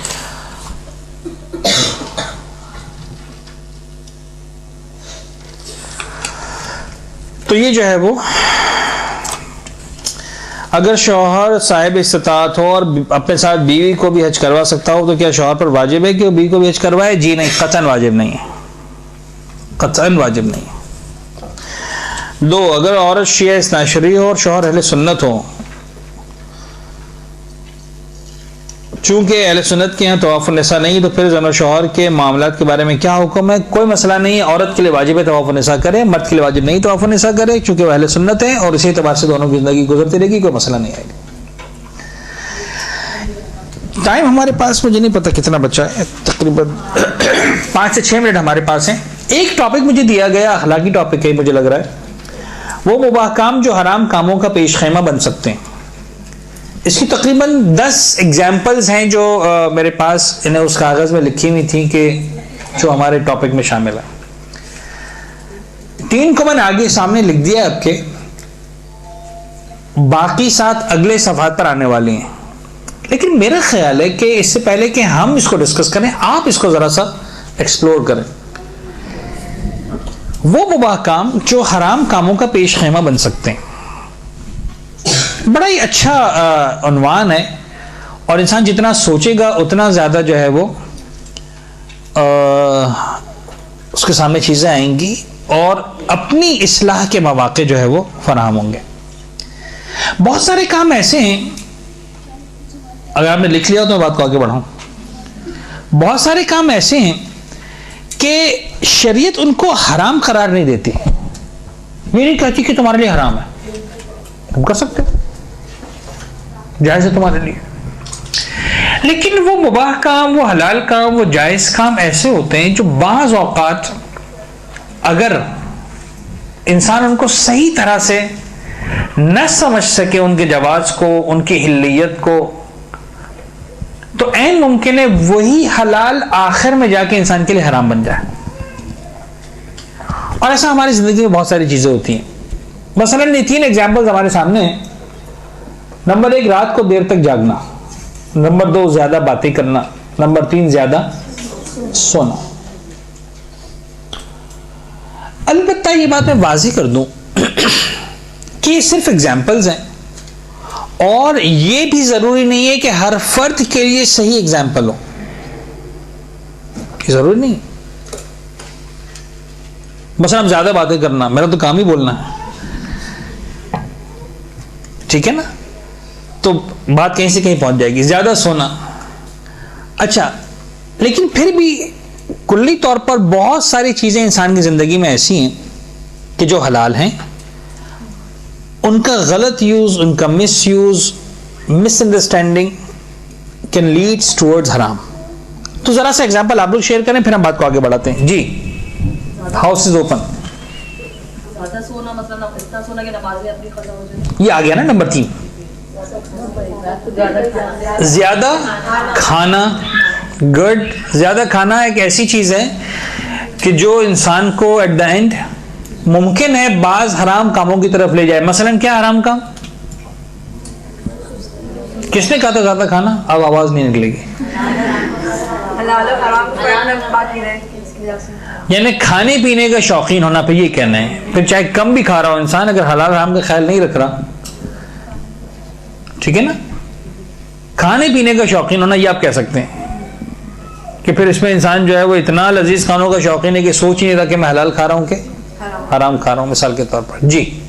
تو یہ جو ہے وہ اگر شوہر صاحب استطاعت ہو اور اپنے ساتھ بیوی کو بھی حج کروا سکتا ہو تو کیا شوہر پر واجب ہے کہ وہ بیوی کو بھی حج کروائے؟ جی نہیں, قطعاً واجب نہیں ہے, قطعاً واجب نہیں ہے. 2, اگر عورت شیعہ اثناعشری ہو اور شوہر اہل سنت ہو, چونکہ اہل سنت کے یہاں طواف النساء نہیں تو پھر زن و شوہر کے معاملات کے بارے میں کیا حکم ہے؟ کوئی مسئلہ نہیں ہے, عورت کے لیے واجب ہے طواف النساء کرے, مرد کے لیے واجب نہیں طواف النساء کرے, چونکہ وہ اہل سنت ہے اور اسی اعتبار سے دونوں کی زندگی گزرتی رہے گی, کوئی مسئلہ نہیں آئے گا. ٹائم ہمارے پاس مجھے نہیں پتا کتنا بچا ہے, تقریباً 5 سے 6 منٹ ہمارے پاس ہیں. ایک ٹاپک مجھے دیا گیا, اخلاقی ٹاپک ہے مجھے لگ رہا ہے, وہ مباح کام جو حرام کاموں کا پیش خیمہ بن سکتے ہیں. اس کی تقریباً 10 ایگزامپلز ہیں جو میرے پاس انہیں اس کاغذ میں لکھی ہوئی تھیں کہ جو ہمارے ٹاپک میں شامل ہے. 3 کو میں نے آگے سامنے لکھ دیا آپ کے, باقی 7 اگلے صفحات پر آنے والی ہیں. لیکن میرا خیال ہے کہ اس سے پہلے کہ ہم اس کو ڈسکس کریں, آپ اس کو ذرا سا ایکسپلور کریں. وہ مباح کام جو حرام کاموں کا پیش خیمہ بن سکتے ہیں, بڑا ہی اچھا عنوان ہے, اور انسان جتنا سوچے گا اتنا زیادہ جو ہے وہ اس کے سامنے چیزیں آئیں گی اور اپنی اصلاح کے مواقع جو ہے وہ فراہم ہوں گے. بہت سارے کام ایسے ہیں اگر آپ نے لکھ لیا تو میں بات کو آگے بڑھاؤں. بہت سارے کام ایسے ہیں کہ شریعت ان کو حرام قرار نہیں دیتی. یہ نہیں کہتی کہ تمہارے لیے حرام ہے، تم کر سکتے ہو، جائز ہے تمہارے لیے. لیکن وہ مباح کام، وہ حلال کام، وہ جائز کام ایسے ہوتے ہیں جو بعض اوقات اگر انسان ان کو صحیح طرح سے نہ سمجھ سکے، ان کے جواز کو، ان کی حلیت کو، تو عین ممکن ہے وہی حلال آخر میں جا کے انسان کے لیے حرام بن جائے. اور ایسا ہماری زندگی میں بہت ساری چیزیں ہوتی ہیں. مثلا یہ 3 ایگزامپلز ہمارے سامنے ہیں. نمبر 1 رات کو دیر تک جاگنا، نمبر 2 زیادہ باتیں کرنا، نمبر 3 زیادہ سونا. البتہ یہ بات میں واضح کر دوں کہ یہ صرف ایگزامپلز ہیں، اور یہ بھی ضروری نہیں ہے کہ ہر فرد کے لیے صحیح ایگزامپل ہو. یہ ضروری نہیں. مثلا ہم زیادہ باتیں کرنا، میرا تو کام ہی بولنا ہے، ٹھیک ہے نا، تو بات کہیں سے کہیں پہنچ جائے گی. زیادہ سونا، اچھا، لیکن پھر بھی کلی طور پر بہت ساری چیزیں انسان کی زندگی میں ایسی ہیں کہ جو حلال ہیں، ان کا غلط یوز، ان کا misuse, misunderstanding can leads towards حرام. تو ذرا سا ایگزامپل آپ لوگ شیئر کریں، پھر ہم بات کو آگے بڑھاتے ہیں. جی، ہاؤس از اوپن. یہ آ گیا نا نمبر 3. زیادہ کھانا، گڈ. زیادہ کھانا ایک ایسی چیز ہے کہ جو انسان کو ایٹ دا اینڈ ممکن ہے بعض حرام کاموں کی طرف لے جائے. مثلا کیا حرام کام؟ کس نے کہا تھا زیادہ کھانا؟ اب آواز نہیں نکلے گی. یعنی کھانے پینے کا شوقین ہونا، پہ یہ کہنا ہے. پھر چاہے کم بھی کھا رہا ہو انسان، اگر حلال حرام کا خیال نہیں رکھ رہا، ٹھیک ہے نا، کھانے پینے کا شوقین ہونا، یہ آپ کہہ سکتے ہیں کہ پھر اس میں انسان جو ہے وہ اتنا لذیذ کھانوں کا شوقین ہے کہ سوچ ہی نہیں رہا کہ میں حلال کھا رہا ہوں کہ حرام کھا رہا ہوں. مثال کے طور پر جی،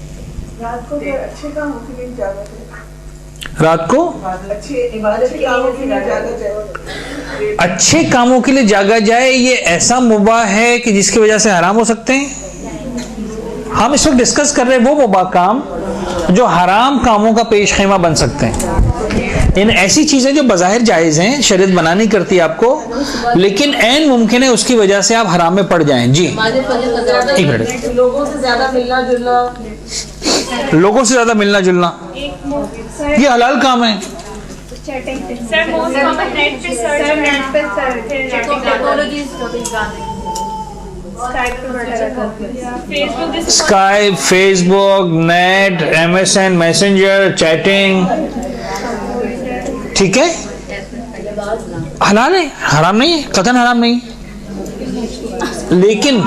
رات کو اچھے کاموں کے لیے جاگا جائے. یہ ایسا مباح ہے کہ جس کی وجہ سے حرام ہو سکتے ہیں. ہم اس وقت ڈسکس کر رہے ہیں وہ مباح کام جو حرام کاموں کا پیش خیمہ بن سکتے ہیں. ان ایسی چیزیں جو بظاہر جائز ہیں، شریعت منع نہیں کرتی آپ کو، لیکن عین ممکن ہے اس کی وجہ سے آپ حرام میں پڑ جائیں. جی، ایک منٹ. لوگوں سے زیادہ ملنا جلنا یہ حلال کام ہے. اسکائپ، فیس بک، نیٹ، MSN، میسنجر، چیٹنگ، ٹھیک ہے، حلال ہے، حرام نہیں ہے، قطعاً حرام نہیں. لیکن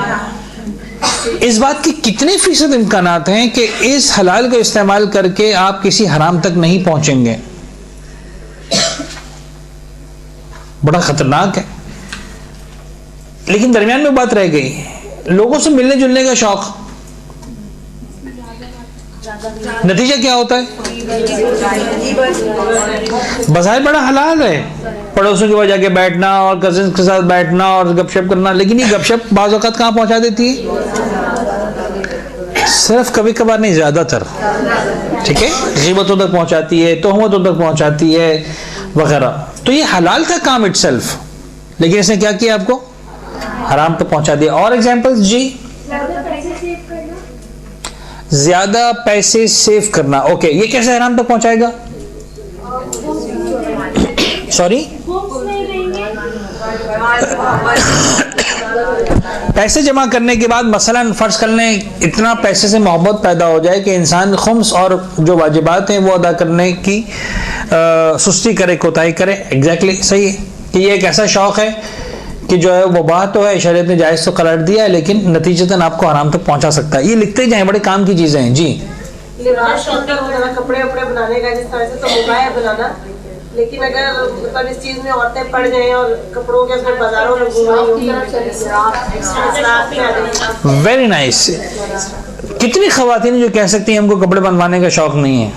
اس بات کی کتنے فیصد امکانات ہیں کہ اس حلال کو استعمال کر کے آپ کسی حرام تک نہیں پہنچیں گے؟ بڑا خطرناک ہے. لیکن درمیان میں بات رہ گئی، لوگوں سے ملنے جلنے کا شوق، نتیجہ کیا ہوتا ہے؟ بظاہر بڑا حلال ہے، پڑوسوں کی وجہ کے بیٹھنا اور کزنس کے ساتھ بیٹھنا اور گپ شپ کرنا، لیکن یہ گپ شپ بعض اوقات کہاں پہنچا دیتی ہے؟ صرف کبھی کبھار نہیں، زیادہ تر، ٹھیک ہے، غیبتوں تک پہنچاتی ہے، تہمتوں تک پہنچاتی ہے وغیرہ. تو یہ حلال تھا کام اٹ سیلف، لیکن اس نے کیا کیا؟ آپ کو حرام تک پہنچا دیا. اور ایگزامپل؟ جی، زیادہ پیسے سیو کرنا. اوکے، یہ کیسے حرام تک پہنچائے گا؟ سوری، پیسے جمع کرنے کے بعد مثلا فرض کر لیں اتنا پیسے سے محبت پیدا ہو جائے کہ انسان خمس اور جو واجبات ہیں وہ ادا کرنے کی سستی کرے، کوتاہی کرے. ایگزیکٹلی صحیح ہے کہ یہ ایک ایسا شوق ہے کہ جو ہے وہ بات تو ہے، شریعت نے جائز تو قرار دیا ہے، لیکن نتیجتاً آپ کو حرام تک پہنچا سکتا ہے. یہ لکھتے جائیں، بڑے کام کی چیزیں ہیں. جی، کپڑے بنانے کا جس طرح سے تو مباح ہے بنانا، لیکن اگر مطلب اس چیز میں عورتیں پڑ جائیں اور کپڑوں کے اپنے بازاروں میں گھومیں. Very nice. کتنی خواتین جو کہہ سکتی ہیں ہم کو کپڑے بنوانے کا شوق نہیں ہے؟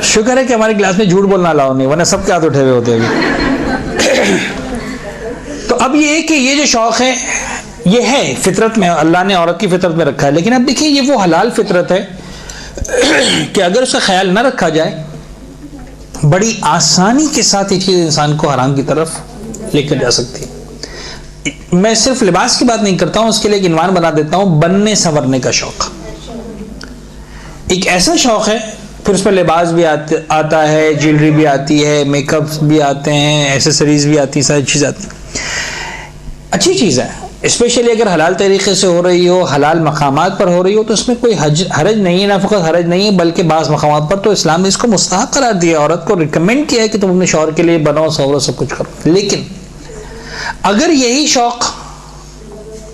شکر ہے کہ ہمارے کلاس میں جھوٹ بولنا الاؤ نہیں، ورنہ سب کے ہاتھ اٹھے ہوئے ہوتے ابھی. تو اب یہ ہے کہ یہ جو شوق ہے یہ ہے فطرت میں، اللہ نے عورت کی فطرت میں رکھا ہے. لیکن اب دیکھیں یہ وہ حلال فطرت ہے کہ اگر اس کا خیال نہ رکھا جائے بڑی آسانی کے ساتھ یہ چیز انسان کو حرام کی طرف لے کر جا سکتی ہے. میں صرف لباس کی بات نہیں کرتا ہوں، اس کے لیے ایک عنوان بنا دیتا ہوں، بننے سنورنے کا شوق. ایک ایسا شوق ہے، پھر اس پر لباس بھی آتا ہے، جیولری بھی آتی ہے، میک اپ بھی آتے ہیں، ایسیسریز بھی آتی ہیں، ساری چیز آتی ہیں. اچھی چیز ہے، اسپیشلی اگر حلال طریقے سے ہو رہی ہو، حلال مقامات پر ہو رہی ہو تو اس میں کوئی حرج نہیں ہے. نہ فقط حرج نہیں ہے بلکہ بعض مقامات پر تو اسلام نے اس کو مستحب قرار دیا، عورت کو ریکمینڈ کیا ہے کہ تم اپنے شوہر کے لیے بنو سورو سب کچھ کرو. لیکن اگر یہی شوق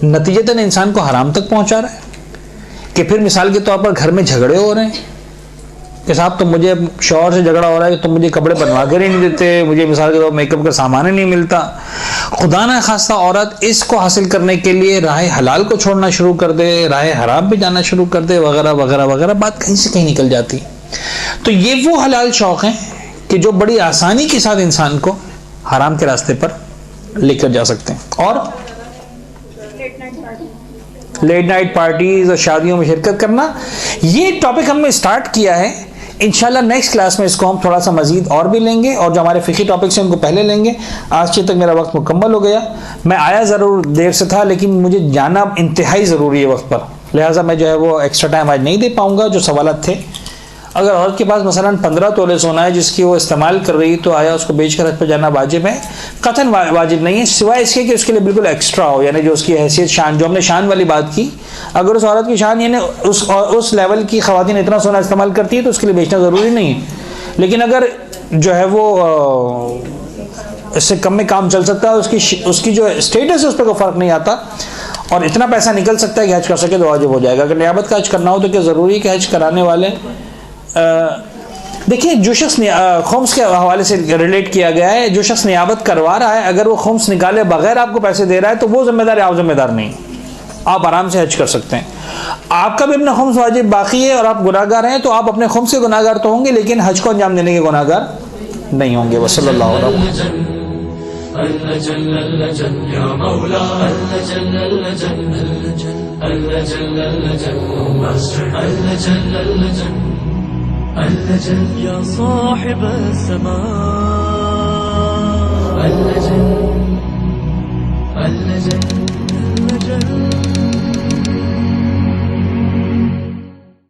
نتیجتاً انسان کو حرام تک پہنچا رہا ہے کہ پھر مثال کے طور پر گھر میں جھگڑے ہو رہے ہیں کہ صاحب تم مجھے شوہر سے جھگڑا ہو رہا ہے کہ تم مجھے کپڑے بنوا کر ہی نہیں دیتے، مجھے مثال کے طور پر میک اپ کا سامان ہی نہیں ملتا. خدا نہ خواستہ عورت اس کو حاصل کرنے کے لیے راہ حلال کو چھوڑنا شروع کر دے، راہ حرام پہ جانا شروع کر دے، وغیرہ وغیرہ وغیرہ، بات کہیں سے کہیں نکل جاتی. تو یہ وہ حلال شوق ہیں کہ جو بڑی آسانی کے ساتھ انسان کو حرام کے راستے پر لے کر جا سکتے ہیں. اور لیٹ نائٹ پارٹیز اور شادیوں میں شرکت کرنا، یہ ٹاپک ہم نے اسٹارٹ کیا ہے. انشاءاللہ نیکسٹ کلاس میں اس کو ہم تھوڑا سا مزید اور بھی لیں گے، اور جو ہمارے فقہی ٹاپکس ہیں ان کو پہلے لیں گے. آج تک میرا وقت مکمل ہو گیا. میں آیا ضرور دیر سے تھا لیکن مجھے جانا انتہائی ضروری ہے وقت پر، لہٰذا میں جو ہے وہ ایکسٹرا ٹائم آج نہیں دے پاؤں گا. جو سوالات تھے، اگر عورت کے پاس مثلا 15 تولے سونا ہے جس کی وہ استعمال کر رہی تو آیا اس کو بیچ کر حج پہ جانا واجب ہے؟ قطعاً واجب نہیں ہے، سوائے اس کے کہ اس کے لیے بالکل ایکسٹرا ہو، یعنی جو اس کی حیثیت شان، جو ہم نے شان والی بات کی، اگر اس عورت کی شان یعنی اس لیول کی خواتین اتنا سونا استعمال کرتی ہے تو اس کے لیے بیچنا ضروری نہیں ہے. لیکن اگر جو ہے وہ اس سے کم میں کام چل سکتا ہے، اس کی جو اسٹیٹس ہے اس پہ کوئی فرق نہیں آتا، اور اتنا پیسہ نکل سکتا ہے کہ حج کر سکے تو واجب ہو جائے گا. اگر نیابت کا حج کرنا ہو تو کیا ضروری ہے کہ حج کرانے والے دیکھیں، جو شخص خمس کے حوالے سے ریلیٹ کیا گیا ہے، جو شخص نیابت کروا رہا ہے اگر وہ خمس نکالے بغیر آپ کو پیسے دے رہا ہے تو وہ ذمہ دار ہے، آپ ذمہ دار نہیں. آپ آرام سے حج کر سکتے ہیں. آپ کا بھی اپنا خمس واجب باقی ہے اور آپ گناہ گار ہیں تو آپ اپنے خمس کے گناہ گار تو ہوں گے لیکن حج کو انجام دینے کے گناہ گار نہیں ہوں گے. وصلی اللہ علیہ وسلم. يا صاحب السماء